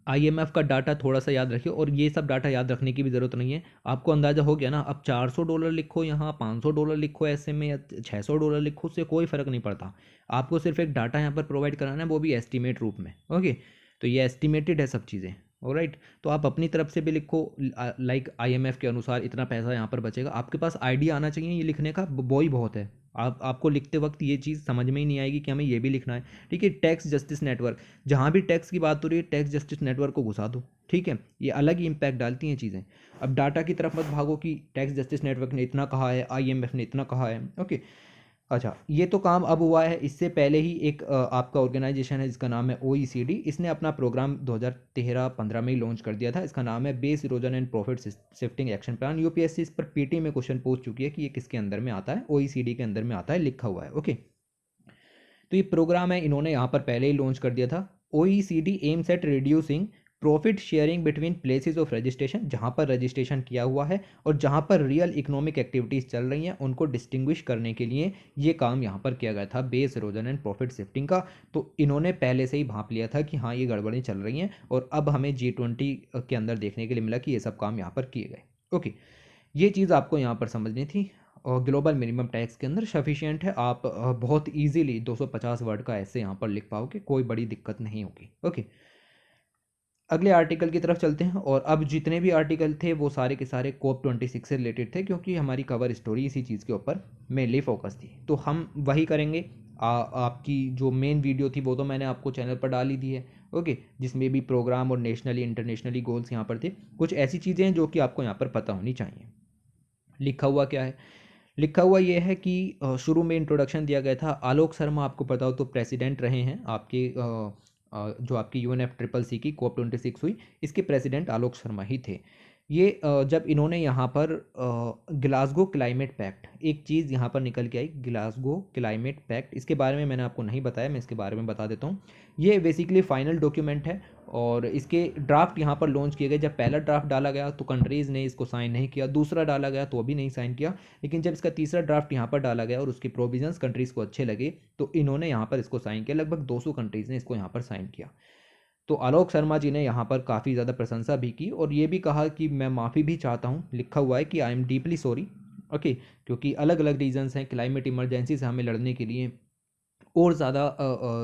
IMF का डाटा थोड़ा सा याद रखिए, और ये सब डाटा याद रखने की भी ज़रूरत नहीं है। आपको अंदाज़ा हो गया ना, अब $400 लिखो यहाँ, $500 लिखो ऐसे में, या $600 लिखो, उससे कोई फ़र्क नहीं पड़ता। आपको सिर्फ एक डाटा यहाँ पर प्रोवाइड कराना है, वो भी एस्टिमेट रूप में। ओके, तो ये एस्टिमेटेड है सब चीज़ें। ऑलराइट, तो आप अपनी तरफ से भी लिखो, लाइक IMF के अनुसार इतना पैसा यहाँ पर बचेगा। आपके पास आइडिया आना चाहिए ये लिखने का, वो ही बहुत है। आपको लिखते वक्त ये चीज़ समझ में ही नहीं आएगी कि हमें ये भी लिखना है। ठीक है, टैक्स जस्टिस नेटवर्क, जहाँ भी टैक्स की बात हो रही है टैक्स जस्टिस नेटवर्क को घुसा दो। ठीक है, ये अलग ही इम्पैक्ट डालती हैं चीज़ें। अब डाटा की तरफ मत भागो कि टैक्स जस्टिस नेटवर्क ने इतना कहा है, IMF ने इतना कहा है। ओके, अच्छा, ये तो काम अब हुआ है। इससे पहले ही एक आपका ऑर्गेनाइजेशन है जिसका नाम है OECD, इसने अपना प्रोग्राम 2013-15 में ही लॉन्च कर दिया था। इसका नाम है base erosion and profit shifting action plan. UPSC इस पर PT में क्वेश्चन पूछ चुकी है कि ये किसके अंदर में आता है, OECD के अंदर में आता है, लिखा हुआ है। ओके, तो ये प्रोग्राम है, इन्होंने यहाँ पर पहले ही लॉन्च कर दिया था। OECD aims at reducing profit sharing between places of registration, जहाँ पर रजिस्ट्रेशन किया हुआ है और जहाँ पर रियल इकोनॉमिक एक्टिविटीज़ चल रही हैं उनको डिस्टिंग्विश करने के लिए ये काम यहाँ पर किया गया था, base erosion and profit shifting का। तो इन्होंने पहले से ही भांप लिया था कि हाँ ये गड़बड़ें चल रही हैं, और अब हमें G20 के अंदर देखने के लिए मिला कि ये सब काम यहाँ पर किए गए। ओके, ये चीज़ आपको यहाँ पर समझनी थी। और ग्लोबल मिनिमम टैक्स के अंदर सफिशिएंट है, आप बहुत इजीली 250 वर्ड का ऐसे यहाँ पर लिख पाओगे, कोई बड़ी दिक्कत नहीं होगी। ओके, अगले आर्टिकल की तरफ चलते हैं। और अब जितने भी आर्टिकल थे वो सारे के सारे COP26 से रिलेटेड थे, क्योंकि हमारी कवर स्टोरी इसी चीज़ के ऊपर मेनली फोकस थी, तो हम वही करेंगे। आपकी जो मेन वीडियो थी वो तो मैंने आपको चैनल पर डाल ही दी है। ओके, जिसमें भी प्रोग्राम और नेशनली इंटरनेशनली गोल्स यहाँ पर थे। कुछ ऐसी चीज़ें हैं जो कि आपको यहाँ पर पता होनी चाहिए। लिखा हुआ क्या है, लिखा हुआ ये है कि शुरू में इंट्रोडक्शन दिया गया था। आलोक शर्मा, आपको पता हो तो प्रेसिडेंट रहे हैं आपके जो आपकी UNFCCC की COP26 हुई, इसके प्रेसिडेंट आलोक शर्मा ही थे। ये जब इन्होंने यहाँ पर ग्लासगो क्लाइमेट पैक्ट, एक चीज़ यहाँ पर निकल के आई, ग्लासगो क्लाइमेट पैक्ट, इसके बारे में मैंने आपको नहीं बताया, मैं इसके बारे में बता देता हूँ। ये बेसिकली फाइनल डॉक्यूमेंट है, और इसके ड्राफ्ट यहाँ पर लॉन्च किए गए। जब पहला ड्राफ्ट डाला गया तो कंट्रीज़ ने इसको साइन नहीं किया, दूसरा डाला गया तो अभी नहीं साइन किया, लेकिन जब इसका तीसरा ड्राफ्ट यहाँ पर डाला गया और उसके प्रोविजंस कंट्रीज़ को अच्छे लगे तो इन्होंने यहाँ पर इसको साइन किया। लगभग 200 कंट्रीज़ ने इसको यहाँ पर साइन किया। तो आलोक शर्मा जी ने यहाँ पर काफ़ी ज़्यादा प्रशंसा भी की, और ये भी कहा कि मैं माफ़ी भी चाहता हूँ, लिखा हुआ है कि I am deeply sorry. Okay, क्योंकि अलग अलग रीजंस हैं, क्लाइमेट इमरजेंसी से हमें लड़ने के लिए और ज़्यादा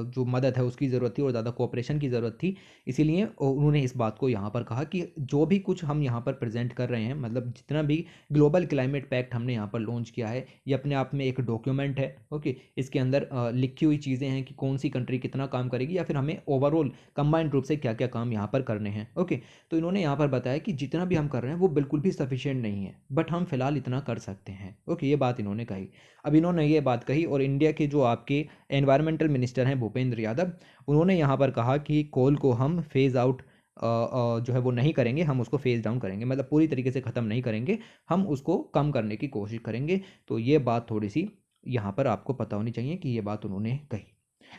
जो मदद है उसकी ज़रूरत थी, और ज़्यादा कोऑपरेशन की ज़रूरत थी। इसीलिए उन्होंने इस बात को यहाँ पर कहा कि जो भी कुछ हम यहाँ पर प्रेजेंट कर रहे हैं, मतलब जितना भी ग्लोबल क्लाइमेट पैक्ट हमने यहाँ पर लॉन्च किया है, ये अपने आप में एक डॉक्यूमेंट है। ओके, इसके अंदर लिखी हुई चीज़ें हैं कि कौन सी कंट्री कितना काम करेगी, या फिर हमें ओवरऑल कंबाइंड रूप से क्या क्या काम यहाँ पर करने हैं। ओके, तो इन्होंने यहाँ पर बताया कि जितना भी हम कर रहे हैं वो बिल्कुल भी सफिशिएंट नहीं है, बट हम फिलहाल इतना कर सकते हैं। ओके, ये बात इन्होंने कही। अब इन्होंने ये बात कही, और इंडिया के जो आपके एनवायरमेंटल मिनिस्टर हैं भूपेंद्र यादव, उन्होंने यहाँ पर कहा कि कोल को हम फेज़ आउट जो है वो नहीं करेंगे, हम उसको फेज डाउन करेंगे, मतलब पूरी तरीके से ख़त्म नहीं करेंगे, हम उसको कम करने की कोशिश करेंगे। तो ये बात थोड़ी सी यहाँ पर आपको पता होनी चाहिए कि ये बात उन्होंने कही।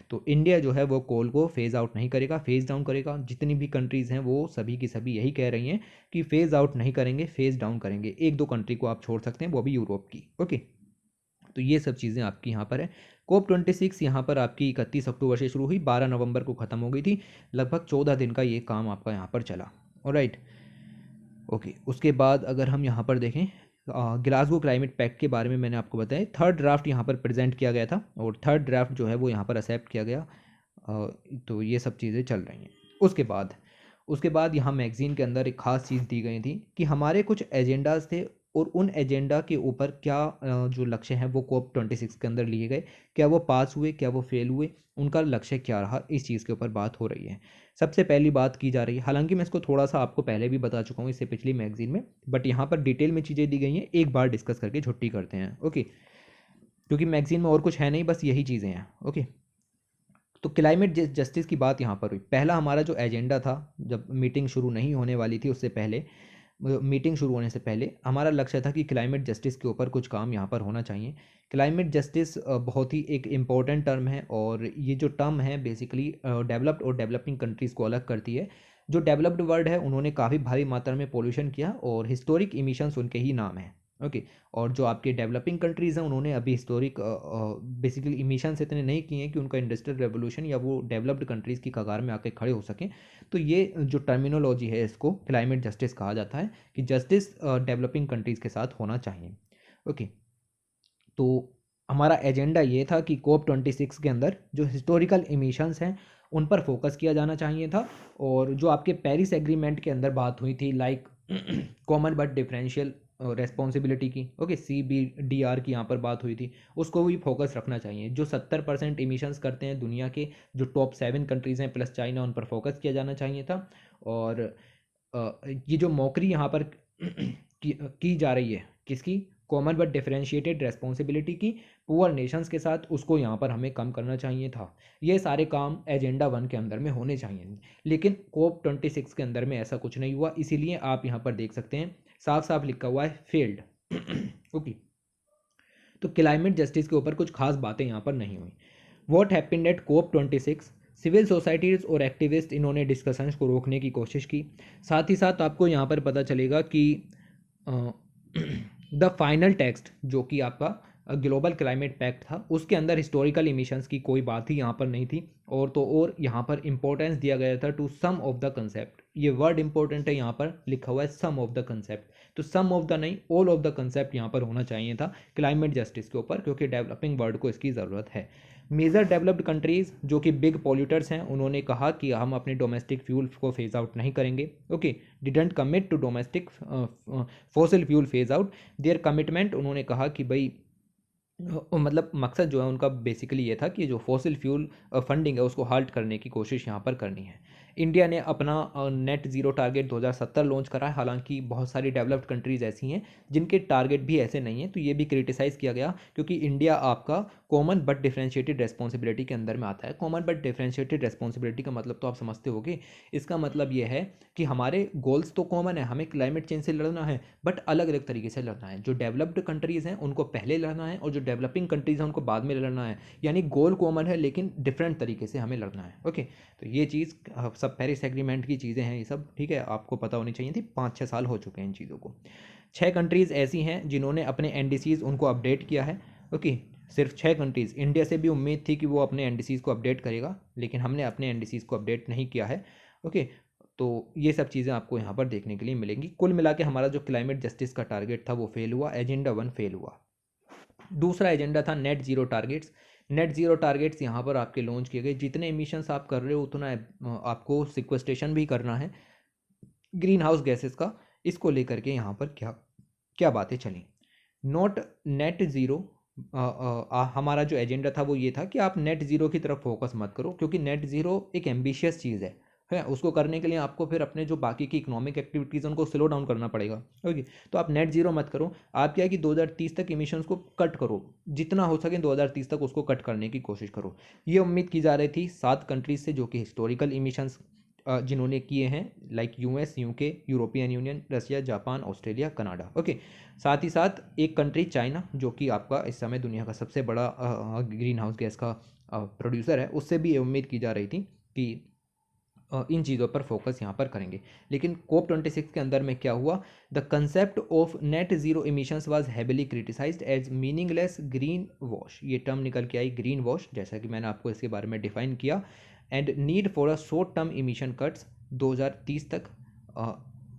तो इंडिया जो है वो कोल को फेज़ आउट नहीं करेगा, फेज़ डाउन करेगा। जितनी भी कंट्रीज़ हैं वो सभी की सभी यही कह रही हैं कि फेज़ आउट नहीं करेंगे, फेज़ डाउन करेंगे। एक दो कंट्री को आप छोड़ सकते हैं, वो भी यूरोप की। ओके, तो ये सब चीज़ें आपकी यहाँ पर है। COP26 यहाँ पर आपकी 31 अक्टूबर से शुरू हुई, 12 नवंबर को ख़त्म हो गई थी। लगभग 14 दिन का ये काम आपका यहाँ पर चला। Alright, okay. उसके बाद अगर हम यहाँ पर देखें, ग्लासगो क्लाइमेट पैक्ट के बारे में मैंने आपको बताया। थर्ड ड्राफ्ट यहाँ पर प्रेजेंट किया गया था और थर्ड ड्राफ्ट जो है वो यहाँ पर एक्सेप्ट किया गया। तो ये सब चीज़ें चल रही हैं। उसके बाद यहाँ मैगज़ीन के अंदर एक ख़ास चीज़ दी गई थी कि हमारे कुछ एजेंडाज थे और उन एजेंडा के ऊपर क्या जो लक्ष्य हैं वो COP26 के अंदर लिए गए, क्या वो पास हुए, क्या वो फेल हुए, उनका लक्ष्य क्या रहा, इस चीज़ के ऊपर बात हो रही है। सबसे पहली बात की जा रही है, हालांकि मैं इसको थोड़ा सा आपको पहले भी बता चुका हूँ इससे पिछली मैगज़ीन में, बट यहाँ पर डिटेल में चीज़ें दी गई हैं, एक बार डिस्कस करके छुट्टी करते हैं। ओके, क्योंकि मैगज़ीन में और कुछ है नहीं, बस यही चीज़ें हैं। ओके, तो क्लाइमेट जस्टिस की बात यहाँ पर हुई। पहला हमारा जो एजेंडा था, जब मीटिंग शुरू नहीं होने वाली थी उससे पहले, मीटिंग शुरू होने से पहले हमारा लक्ष्य था कि क्लाइमेट जस्टिस के ऊपर कुछ काम यहाँ पर होना चाहिए। क्लाइमेट जस्टिस बहुत ही एक इम्पॉर्टेंट टर्म है और ये जो टर्म है बेसिकली डेवलप्ड और डेवलपिंग कंट्रीज़ को अलग करती है। जो डेवलप्ड वर्ल्ड है उन्होंने काफ़ी भारी मात्रा में पोल्यूशन किया और हिस्टोरिक इमिशंस उनके ही नाम है। ओके, और जो आपके डेवलपिंग कंट्रीज़ हैं उन्होंने अभी हिस्टोरिक बेसिकली इमिशंस इतने नहीं किए हैं कि उनका इंडस्ट्रियल रेवोल्यूशन या वो डेवलप्ड कंट्रीज़ की कगार में आके खड़े हो सकें। तो ये जो टर्मिनोलॉजी है इसको क्लाइमेट जस्टिस कहा जाता है कि जस्टिस डेवलपिंग कंट्रीज़ के साथ होना चाहिए। ओके, तो हमारा एजेंडा ये था कि COP26 के अंदर जो हिस्टोरिकल इमिशंस हैं उन पर फोकस किया जाना चाहिए था। और जो आपके पेरिस एग्रीमेंट के अंदर बात हुई थी, like common but differential responsibility की, ओके, CBDR की यहाँ पर बात हुई थी, उसको भी फोकस रखना चाहिए। जो 70% इमिशंस करते हैं दुनिया के, जो टॉप 7 कंट्रीज़ हैं प्लस चाइना, उन पर फोकस किया जाना चाहिए था। और ये जो मौकरी यहाँ पर की जा रही है, किसकी, कॉमन बट डिफरेंशिएटेड रेस्पॉन्सिबिलिटी की, पुअर नेशंस के साथ, उसको यहाँ पर हमें कम करना चाहिए था। ये सारे काम एजेंडा 1 के अंदर में होने चाहिए, लेकिन COP26 के अंदर में ऐसा कुछ नहीं हुआ। इसीलिए आप यहाँ पर देख सकते हैं साफ साफ लिखा हुआ है फेल्ड। ओके, तो क्लाइमेट जस्टिस के ऊपर कुछ खास बातें यहाँ पर नहीं हुई। What happened at COP26, civil societies और एक्टिविस्ट इन्होंने डिस्कशंस को रोकने की कोशिश की। साथ ही साथ आपको यहाँ पर पता चलेगा कि द फाइनल टेक्स्ट जो कि आपका ग्लोबल क्लाइमेट पैक्ट था, उसके अंदर हिस्टोरिकल इमिशंस की कोई बात ही यहाँ पर नहीं थी। और यहाँ पर इंपॉर्टेंस दिया गया था to some of the concept. ये वर्ड इंपॉर्टेंट है, यहाँ पर लिखा हुआ है सम ऑफ द कंसेप्ट। तो सम ऑफ द नहीं, ऑल ऑफ द कंसेप्ट यहाँ पर होना चाहिए था क्लाइमेट जस्टिस के ऊपर, क्योंकि डेवलपिंग वर्ल्ड को इसकी ज़रूरत है। मेजर डेवलप्ड कंट्रीज़ जो कि बिग पॉल्यूटर्स हैं, उन्होंने कहा कि हम अपने डोमेस्टिक फ्यूल को फेज आउट नहीं करेंगे। Okay, didn't commit to domestic fossil fuel phase out. Their commitment, उन्होंने कहा कि भाई मतलब मकसद जो है उनका बेसिकली ये था कि जो फॉसिल फ्यूल फंडिंग है उसको हाल्ट करने की कोशिश यहाँ पर करनी है। इंडिया ने अपना नेट ज़ीरो टारगेट 2070 लॉन्च करा है। हालांकि बहुत सारी डेवलप्ड कंट्रीज़ ऐसी हैं जिनके टारगेट भी ऐसे नहीं हैं, तो ये भी क्रिटिसाइज़ किया गया, क्योंकि इंडिया आपका कॉमन बट डिफरेंशिएटेड रेस्पॉन्सिबिलिटी के अंदर में आता है। कॉमन बट डिफरेंशिएटेड रेस्पॉन्सिबिलिटी का मतलब तो आप समझते होगे। इसका मतलब ये है कि हमारे गोल्स तो कॉमन है, हमें क्लाइमेट चेंज से लड़ना है, बट अलग अलग तरीके से लड़ना है। जो डेवलप्ड कंट्रीज़ हैं उनको पहले लड़ना है और जो डेवलपिंग कंट्रीज़ हैं उनको बाद में लड़ना है। यानी गोल कॉमन है लेकिन डिफरेंट तरीके से हमें लड़ना है। ओके, तो ये चीज़ सब पेरिस एग्रीमेंट की चीज़ें हैं, ये सब ठीक है, आपको पता होनी चाहिए थी। 5-6 साल हो चुके हैं इन चीज़ों को। 6 कंट्रीज़ ऐसी हैं जिन्होंने अपने NDCs उनको अपडेट किया है। ओके, सिर्फ 6 कंट्रीज़। इंडिया से भी उम्मीद थी कि वो अपने NDCs को अपडेट करेगा, लेकिन हमने अपने NDCs को अपडेट नहीं किया है। ओके, तो ये सब चीज़ें आपको यहाँ पर देखने के लिए मिलेंगी। कुल मिला के हमारा जो क्लाइमेट जस्टिस का टारगेट था वो फेल हुआ, एजेंडा 1 फेल हुआ। दूसरा एजेंडा था net zero targets. Net zero targets यहाँ पर आपके लॉन्च किए गए। जितने एमिशंस आप कर रहे हो उतना आपको सिक्वेस्ट्रेशन भी करना है ग्रीन हाउस गैसेस का। इसको लेकर के यहाँ पर क्या क्या बातें चली। नॉट नेट ज़ीरो, हमारा जो एजेंडा था वो ये था कि आप नेट ज़ीरो की तरफ फोकस मत करो, क्योंकि नेट ज़ीरो एक एम्बिशियस चीज़ है। उसको करने के लिए आपको फिर अपने जो बाकी की इकोनॉमिक एक्टिविटीज़ हैं उनको स्लो डाउन करना पड़ेगा। ओके, तो आप नेट ज़ीरो मत करो। आप क्या है कि 2030 तक इमिशंस को कट करो, जितना हो सके 2030 तक उसको कट करने की कोशिश करो। ये उम्मीद की जा रही थी 7 कंट्रीज से जो कि हिस्टोरिकल इमिशंस जिन्होंने किए हैं like US, UK, European union, Russia, Japan, Australia, Canada. Okay, साथ ही साथ एक कंट्री चाइना, जो कि आपका इस समय दुनिया का सबसे बड़ा ग्रीन हाउस गैस का प्रोड्यूसर है, उससे भी ये उम्मीद की जा रही थी कि इन चीज़ों पर फोकस यहाँ पर करेंगे। लेकिन COP26 के अंदर में क्या हुआ, the concept of net zero emissions was heavily criticised as meaningless green wash. ये टर्म निकल के आई ग्रीन वॉश, जैसा कि मैंने आपको इसके बारे में डिफाइन किया, and need for a short term emission cuts 2030 तक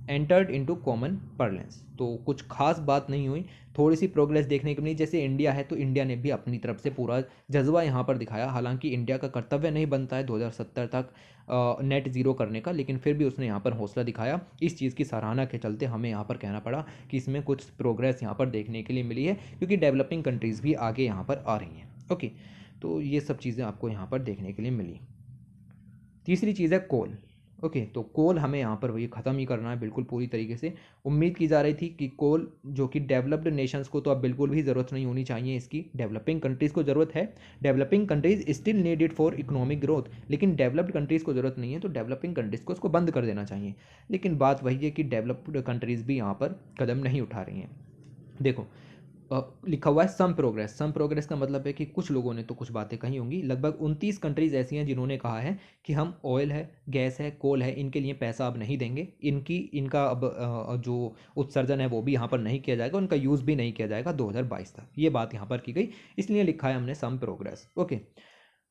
एंटर्ड इनटू कॉमन parlance। तो कुछ खास बात नहीं हुई, थोड़ी सी प्रोग्रेस देखने को मिली। जैसे इंडिया है तो इंडिया ने भी अपनी तरफ से पूरा जज्बा यहाँ पर दिखाया, हालांकि इंडिया का कर्तव्य नहीं बनता है 2070 तक नेट ज़ीरो करने का, लेकिन फिर भी उसने यहाँ पर हौसला दिखाया। इस चीज़ की सराहना के चलते हमें यहाँ पर कहना पड़ा कि इसमें कुछ प्रोग्रेस यहाँ पर देखने के लिए मिली है, क्योंकि डेवलपिंग कंट्रीज़ भी आगे यहाँ पर आ रही हैं। ओके, तो ये सब चीज़ें आपको यहाँ पर देखने के लिए मिली। तीसरी चीज़ है कोल। ओके, तो कोल हमें यहाँ पर वही ख़त्म ही करना है बिल्कुल पूरी तरीके से। उम्मीद की जा रही थी कि कोल, जो कि डेवलप्ड नेशंस को तो अब बिल्कुल भी ज़रूरत नहीं होनी चाहिए इसकी, डेवलपिंग कंट्रीज़ को ज़रूरत है। Developing countries still need it for economic growth, लेकिन डेवलप्ड कंट्रीज़ को ज़रूरत नहीं है, तो डेवलपिंग कंट्रीज़ को इसको बंद कर देना चाहिए। लेकिन बात वही है कि डेवलप्ड कंट्रीज़ भी यहाँ पर कदम नहीं उठा रही हैं। देखो, लिखा हुआ है सम प्रोग्रेस। सम प्रोग्रेस का मतलब है कि कुछ लोगों ने तो कुछ बातें कही होंगी। लगभग 29 कंट्रीज़ ऐसी हैं जिन्होंने कहा है कि हम ऑयल है, गैस है, कोल है, इनके लिए पैसा अब नहीं देंगे, इनका अब जो उत्सर्जन है वो भी यहाँ पर नहीं किया जाएगा, उनका यूज़ भी नहीं किया जाएगा 2022 तक। ये बात यहाँ पर की गई, इसलिए लिखा है हमने सम प्रोग्रेस। ओके,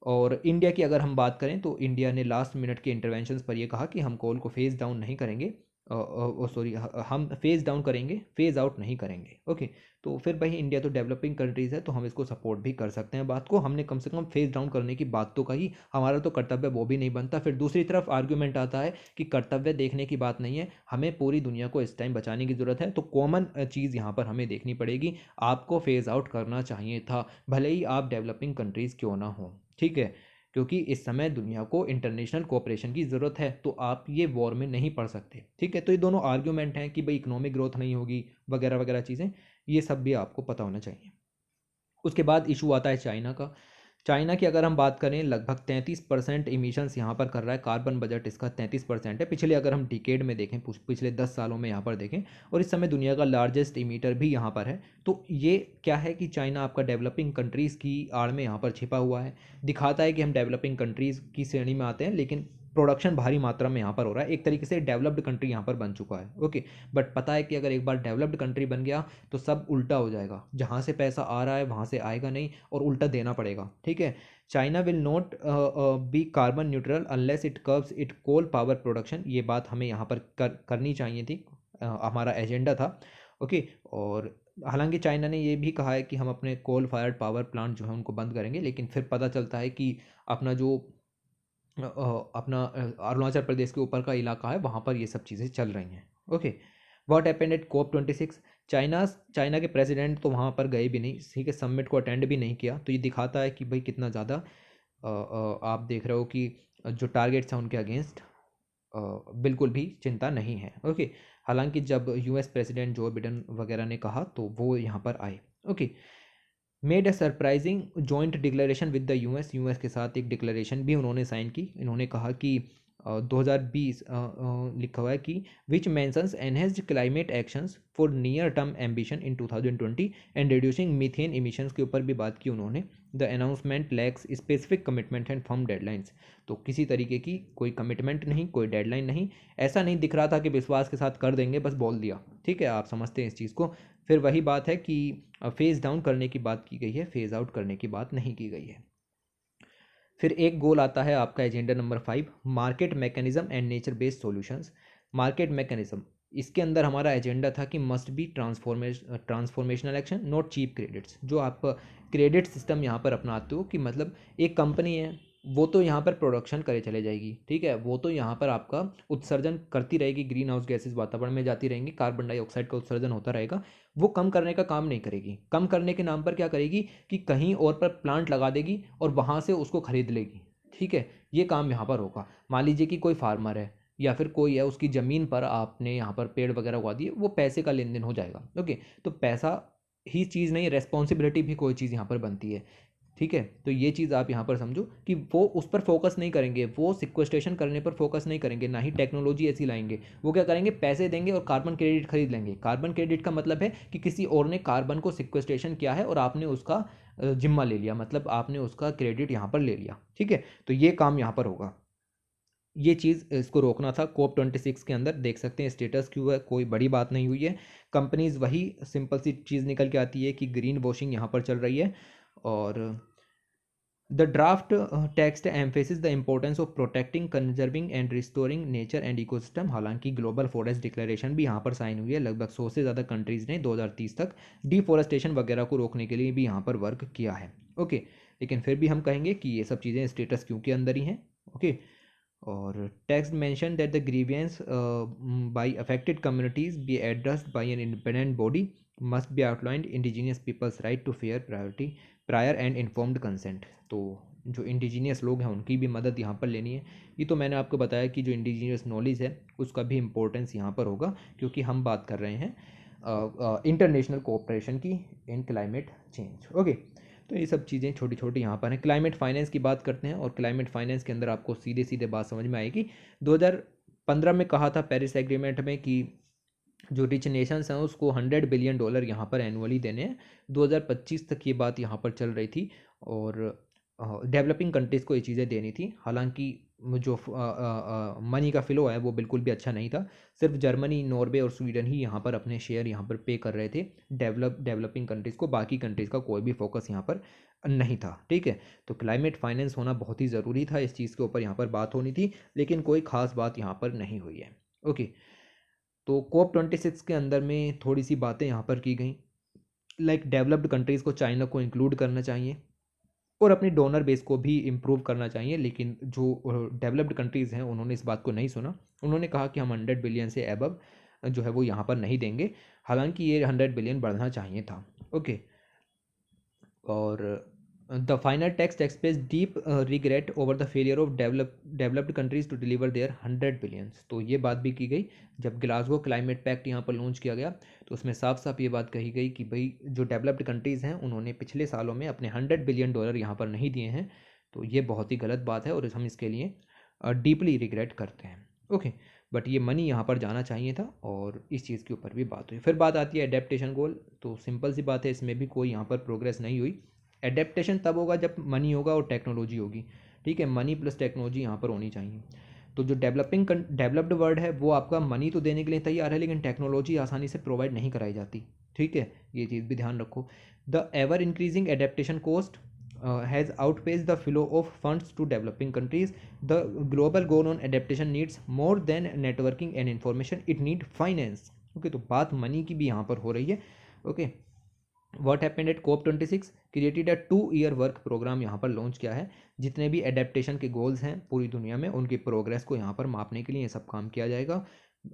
और इंडिया की अगर हम बात करें तो इंडिया ने लास्ट मिनट के इंटरवेंशंस पर ये कहा कि हम कोल को फेज़ डाउन नहीं करेंगे, सॉरी, हम फेज़ डाउन करेंगे, फेज़ आउट नहीं करेंगे। ओके, तो फिर भाई इंडिया तो डेवलपिंग कंट्रीज़ है, तो हम इसको सपोर्ट भी कर सकते हैं बात को। हमने कम से कम फेज़ डाउन करने की बात तो कही, हमारा तो कर्तव्य वो भी नहीं बनता। फिर दूसरी तरफ आर्ग्यूमेंट आता है कि कर्तव्य देखने की बात नहीं है, हमें पूरी दुनिया को इस टाइम बचाने की ज़रूरत है, तो कॉमन चीज़ यहाँ पर हमें देखनी पड़ेगी। आपको फेज़ आउट करना चाहिए था, भले ही आप डेवलपिंग कंट्रीज़ क्यों ना हो, ठीक है, क्योंकि इस समय दुनिया को इंटरनेशनल कोऑपरेशन की ज़रूरत है, तो आप ये वॉर में नहीं पड़ सकते, ठीक है। तो ये दोनों आर्ग्यूमेंट हैं कि भाई इकोनॉमिक ग्रोथ नहीं होगी वगैरह वगैरह चीज़ें, ये सब भी आपको पता होना चाहिए। उसके बाद इशू आता है चाइना का। चाइना की अगर हम बात करें, लगभग 33% इमिशंस यहाँ पर कर रहा है, कार्बन बजट इसका 33% है। पिछले अगर हम डिकेड में देखें, पिछले 10 सालों में यहाँ पर देखें, और इस समय दुनिया का लार्जेस्ट इमीटर भी यहाँ पर है। तो ये क्या है कि चाइना आपका डेवलपिंग कंट्रीज़ की आड़ में यहाँ पर छिपा हुआ है, दिखाता है कि हम डेवलपिंग कंट्रीज़ की श्रेणी में आते हैं, लेकिन प्रोडक्शन भारी मात्रा में यहाँ पर हो रहा है। एक तरीके से डेवलप्ड कंट्री यहाँ पर बन चुका है। ओके, बट पता है कि अगर एक बार डेवलप्ड कंट्री बन गया तो सब उल्टा हो जाएगा, जहाँ से पैसा आ रहा है वहाँ से आएगा नहीं, और उल्टा देना पड़ेगा, ठीक है। China will not be carbon neutral unless it curbs it coal power production. ये बात हमें यहाँ पर करनी चाहिए थी, हमारा एजेंडा था। ओके, और हालांकि चाइना ने ये भी कहा है कि हम अपने कोल फायर्ड पावर प्लांट जो है उनको बंद करेंगे, लेकिन फिर पता चलता है कि अपना जो अपना अरुणाचल प्रदेश के ऊपर का इलाका है, वहाँ पर ये सब चीज़ें चल रही हैं। Okay, what happened at COP26। China के प्रेसिडेंट तो वहाँ पर गए भी नहीं, ठीक है, समिट को अटेंड भी नहीं किया। तो ये दिखाता है कि भाई कितना ज़्यादा आप देख रहे हो कि जो टारगेट्स हैं उनके अगेंस्ट बिल्कुल भी चिंता नहीं है। ओके, हालांकि जब US प्रेसिडेंट जो बिडेन वगैरह ने कहा तो वो यहाँ पर आए। Okay, made a surprising joint declaration with the US के साथ एक डिक्लेरेशन भी उन्होंने साइन की। इन्होंने कहा कि 2020 लिखा हुआ है कि which mentions enhanced climate actions for near term ambition in 2020 and reducing methane emissions के ऊपर भी बात की उन्होंने। The announcement lacks specific commitment and firm deadlines. तो किसी तरीके की कोई कमिटमेंट नहीं, कोई डेडलाइन नहीं, ऐसा नहीं दिख रहा था कि विश्वास के साथ कर देंगे, बस बोल दिया, ठीक है, आप समझते हैं इस चीज़ को। फिर वही बात है कि फेज़ डाउन करने की बात की गई है, फेज़ आउट करने की बात नहीं की गई है। फिर एक गोल आता है आपका agenda number 5, market mechanism and nature based solutions. Market mechanism, इसके अंदर हमारा एजेंडा था कि must be transformational action not cheap credits. जो आप क्रेडिट सिस्टम यहाँ पर अपनाते हो कि मतलब एक कंपनी है, वो तो यहाँ पर प्रोडक्शन करे चले जाएगी, ठीक है, वो तो यहाँ पर आपका उत्सर्जन करती रहेगी, ग्रीन हाउस गैसेज वातावरण में जाती रहेंगी, कार्बन डाइऑक्साइड का उत्सर्जन होता रहेगा, वो कम करने का काम नहीं करेगी। कम करने के नाम पर क्या करेगी कि कहीं और पर प्लांट लगा देगी और वहाँ से उसको खरीद लेगी, ठीक है, ये काम यहाँ पर होगा। मान लीजिए कि कोई फार्मर है या फिर कोई है, उसकी ज़मीन पर आपने यहाँ पर पेड़ वगैरह उगा दिए, वो पैसे का लेन देन हो जाएगा। ओके, तो पैसा ही चीज़ नहीं, रेस्पॉन्सिबिलिटी भी कोई चीज़ यहाँ पर बनती है। ठीक है, तो ये चीज़ आप यहाँ पर समझो कि वो उस पर फोकस नहीं करेंगे, वो सिक्वेस्ट्रेशन करने पर फोकस नहीं करेंगे, ना ही टेक्नोलॉजी ऐसी लाएंगे। वो क्या करेंगे, पैसे देंगे और कार्बन क्रेडिट खरीद लेंगे। कार्बन क्रेडिट का मतलब है कि किसी और ने कार्बन को सिक्वेस्ट्रेशन किया है और आपने उसका जिम्मा ले लिया, मतलब आपने उसका क्रेडिट यहाँ पर ले लिया। ठीक है, तो ये काम यहाँ पर होगा। ये चीज़ इसको रोकना था। COP26 के अंदर देख सकते हैं स्टेटस क्यों है, कोई बड़ी बात नहीं हुई है। कंपनीज वही सिंपल सी चीज़ निकल के आती है कि ग्रीन वॉशिंग यहाँ पर चल रही है। और the draft text emphasis the importance of protecting, conserving and restoring nature and ecosystem. हालांकि ग्लोबल फॉरेस्ट डिक्लेरेशन भी यहाँ पर साइन हुई है। लगभग 100 से ज़्यादा कंट्रीज़ ने 2030 तक डिफॉरेस्टेशन वगैरह को रोकने के लिए भी यहाँ पर वर्क किया है। ओके, लेकिन फिर भी हम कहेंगे कि ये सब चीज़ें स्टेटस क्यों के अंदर ही हैं। ओके, और text mention that the grievances by affected communities be addressed by an independent body must be outlined indigenous peoples right to fair prior and informed consent. तो जो इंडिजीनियस लोग हैं उनकी भी मदद यहाँ पर लेनी है। ये तो मैंने आपको बताया कि जो इंडिजीनियस नॉलेज है उसका भी इम्पोर्टेंस यहाँ पर होगा, क्योंकि हम बात कर रहे हैं इंटरनेशनल कोऑपरेशन की इन क्लाइमेट चेंज। ओके, तो ये सब चीज़ें छोटी छोटी यहाँ पर हैं। क्लाइमेट फाइनेंस की बात करते हैं, और क्लाइमेट फाइनेंस के अंदर आपको सीधे सीधे बात समझ में आएगी। 2015 में कहा था पेरिस एग्रीमेंट में कि जो रिच नेशंस हैं उसको $100 बिलियन यहाँ पर एनुअली देने हैं। 2025 तक ये बात यहाँ पर चल रही थी, और डेवलपिंग कंट्रीज़ को ये चीज़ें देनी थी। हालांकि जो मनी का फ्लो है वो बिल्कुल भी अच्छा नहीं था। सिर्फ जर्मनी, नॉर्वे और स्वीडन ही यहाँ पर अपने शेयर यहाँ पर पे कर रहे थे डेवलपिंग कंट्रीज़ को। बाकी कंट्रीज़ का कोई भी फोकस यहाँ पर नहीं था। ठीक है, तो क्लाइमेट फाइनेंस होना बहुत ही ज़रूरी था। इस चीज़ के ऊपर यहाँ पर बात होनी थी, लेकिन कोई ख़ास बात यहाँ पर नहीं हुई है। ओके, तो COP26 के अंदर में थोड़ी सी बातें यहाँ पर की गई, लाइक डेवलप्ड कंट्रीज़ को चाइना को इंक्लूड करना चाहिए और अपनी डोनर बेस को भी इम्प्रूव करना चाहिए। लेकिन जो डेवलप्ड कंट्रीज़ हैं उन्होंने इस बात को नहीं सुना। उन्होंने कहा कि हम 100 बिलियन से एबव जो है वो यहाँ पर नहीं देंगे। हालांकि ये 100 बिलियन बढ़ना चाहिए था। ओके, और the final text express deep regret over the failure of developed countries to deliver their 100 billions. तो ये बात भी की गई। जब ग्लासगो क्लाइमेट पैक्ट यहाँ पर लॉन्च किया गया तो उसमें साफ साफ ये बात कही गई कि भाई जो डेवलप्ड कंट्रीज़ हैं उन्होंने पिछले सालों में अपने $100 बिलियन यहाँ पर नहीं दिए हैं। तो ये बहुत ही गलत बात है और हम इसके लिए डीपली रिग्रेट करते हैं। ओके, बट ये मनी यहाँ पर जाना चाहिए था, और इस चीज़ के ऊपर भी बात हुई। फिर बात आती है एडेप्टेशन गोल। तो सिंपल सी बात है, इसमें भी कोई यहाँ पर प्रोग्रेस नहीं हुई। एडेप्टेशन तब होगा जब मनी होगा और टेक्नोलॉजी होगी। ठीक है, मनी प्लस टेक्नोलॉजी यहाँ पर होनी चाहिए। तो जो डेवलप्ड वर्ल्ड है वो आपका मनी तो देने के लिए तैयार है, लेकिन टेक्नोलॉजी आसानी से प्रोवाइड नहीं कराई जाती। ठीक है, ये चीज़ भी ध्यान रखो। The ever increasing adaptation cost has outpaced the flow of funds to developing countries. The global goal on adaptation needs more than networking and information, it need finance. Okay, तो बात मनी की भी यहाँ पर हो रही है। Okay, What happened at COP26 created a 2-year work programme यहाँ पर लॉन्च किया है। जितने भी एडेप्टेशन के गोल्स हैं पूरी दुनिया में उनकी प्रोग्रेस को यहाँ पर मापने के लिए ये सब काम किया जाएगा।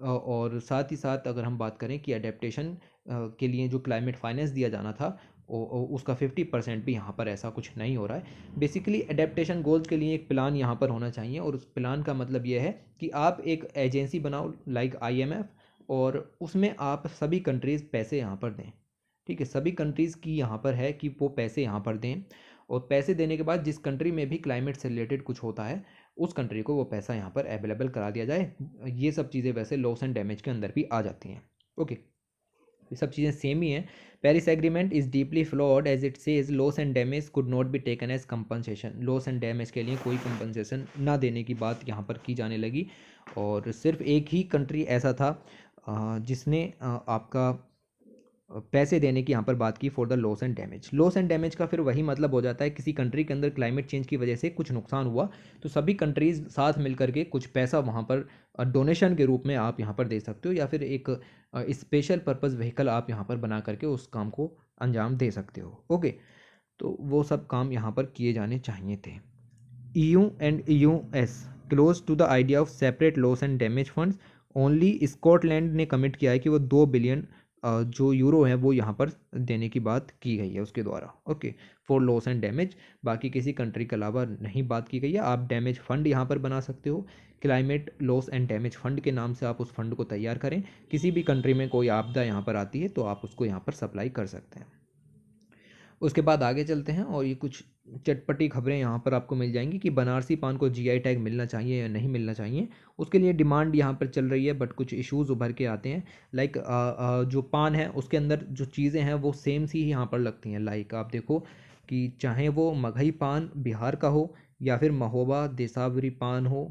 और साथ ही साथ अगर हम बात करें कि एडेप्टेशन के लिए जो क्लाइमेट फाइनेंस दिया जाना था उसका 50% भी यहाँ पर ऐसा कुछ नहीं हो रहा है। बेसिकली एडेप्टेशन गोल्स के लिए एक प्लान यहाँ पर होना चाहिए, और उस प्लान का मतलब ये है कि आप एक एजेंसी बनाओ लाइक IMF, और उसमें आप सभी कंट्रीज़ पैसे यहाँ पर दें। ठीक है, सभी कंट्रीज़ की यहाँ पर है कि वो पैसे यहाँ पर दें, और पैसे देने के बाद जिस कंट्री में भी क्लाइमेट से रिलेटेड कुछ होता है उस कंट्री को वो पैसा यहाँ पर अवेलेबल करा दिया जाए। ये सब चीज़ें वैसे लॉस एंड डैमेज के अंदर भी आ जाती हैं। ओके, ये सब चीज़ें सेम ही हैं। Paris agreement is deeply flawed as it says loss and damage could not be taken as compensation. Loss and damage के लिए कोई कंपनसेशन ना देने की बात यहाँ पर की जाने लगी, और सिर्फ एक ही कंट्री ऐसा था जिसने आपका पैसे देने की यहाँ पर बात की for the loss and damage. Loss and damage का फिर वही मतलब हो जाता है, किसी कंट्री के अंदर क्लाइमेट चेंज की वजह से कुछ नुकसान हुआ तो सभी कंट्रीज़ साथ मिलकर के कुछ पैसा वहाँ पर डोनेशन के रूप में आप यहाँ पर दे सकते हो, या फिर एक स्पेशल पर्पज़ व्हीकल आप यहाँ पर बना करके उस काम को अंजाम दे सकते हो। ओके, तो वो सब काम यहाँ पर किए जाने चाहिए थे। EU and US close to the idea of separate loss and damage funds. Only Scotland ने कमिट किया है कि वो 2 बिलियन जो यूरो है वो यहाँ पर देने की बात की गई है उसके द्वारा। Okay, for loss and damage. बाकी किसी कंट्री के अलावा नहीं बात की गई है। आप डैमेज फंड यहाँ पर बना सकते हो, climate loss and damage fund के नाम से आप उस फंड को तैयार करें। किसी भी कंट्री में कोई आपदा यहाँ पर आती है तो आप उसको यहाँ पर सप्लाई कर सकते हैं। उसके बाद आगे चलते हैं, और ये कुछ चटपटी खबरें यहाँ पर आपको मिल जाएंगी कि बनारसी पान को जीआई टैग मिलना चाहिए या नहीं मिलना चाहिए। उसके लिए डिमांड यहाँ पर चल रही है, बट कुछ इश्यूज उभर के आते हैं। लाइक जो पान है उसके अंदर जो चीज़ें हैं वो सेम सी ही यहाँ पर लगती हैं। लाइक आप देखो कि चाहे वो मगही पान बिहार का हो, या फिर महोबा देसावरी पान हो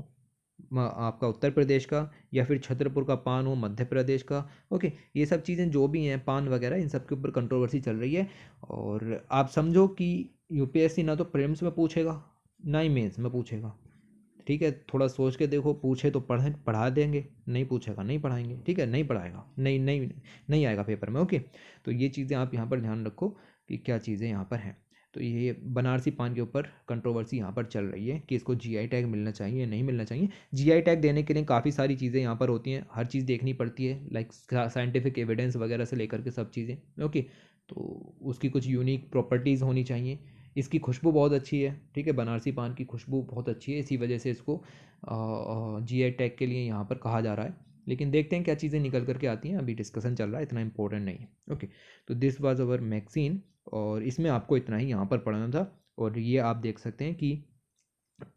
आपका उत्तर प्रदेश का, या फिर छतरपुर का पान हो मध्य प्रदेश का। ओके, ये सब चीज़ें जो भी हैं पान वगैरह, इन सब के ऊपर कंट्रोवर्सी चल रही है। और आप समझो कि यूपीएससी ना तो प्रीलिम्स में पूछेगा ना ही मेंस में पूछेगा। ठीक है, थोड़ा सोच के देखो, पूछे तो पढ़ा देंगे, नहीं पूछेगा नहीं पढ़ाएंगे। ठीक है, नहीं पढ़ाएगा, नहीं नहीं नहीं आएगा पेपर में। ओके, तो ये चीज़ें आप यहाँ पर ध्यान रखो कि क्या चीज़ें यहाँ पर हैं। तो ये बनारसी पान के ऊपर कंट्रोवर्सी यहाँ पर चल रही है कि इसको जीआई टैग मिलना चाहिए या नहीं मिलना चाहिए। जीआई टैग देने के लिए काफ़ी सारी चीज़ें यहाँ पर होती हैं, हर चीज़ देखनी पड़ती है, लाइक साइंटिफिक एविडेंस वगैरह से लेकर के सब चीज़ें। ओके, तो उसकी कुछ यूनिक प्रॉपर्टीज़ होनी चाहिए। इसकी खुशबू बहुत अच्छी है। ठीक है, बनारसी पान की खुशबू बहुत अच्छी है, इसी वजह से इसको जीआई टैग के लिए यहाँ पर कहा जा रहा है। लेकिन देखते हैं क्या चीज़ें निकल करके आती हैं, अभी डिस्कशन चल रहा है, इतना इंपॉर्टेंट नहीं है। ओके, तो दिस वाज अवर मैगजीन, और इसमें आपको इतना ही यहाँ पर पढ़ना था। और ये आप देख सकते हैं कि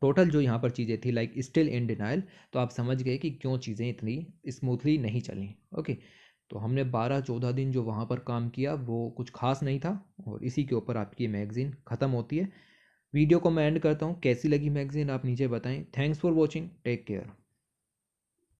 टोटल जो यहाँ पर चीज़ें थी लाइक स्टिल इन डिनाइल, तो आप समझ गए कि क्यों चीज़ें इतनी स्मूथली नहीं चली। ओके, तो हमने 12-14 दिन जो वहाँ पर काम किया वो कुछ खास नहीं था, और इसी के ऊपर आपकी मैगज़ीन ख़त्म होती है। वीडियो को मैं एंड करता हूँ। कैसी लगी मैगज़ीन आप नीचे बताएं। Thanks for watching, take care.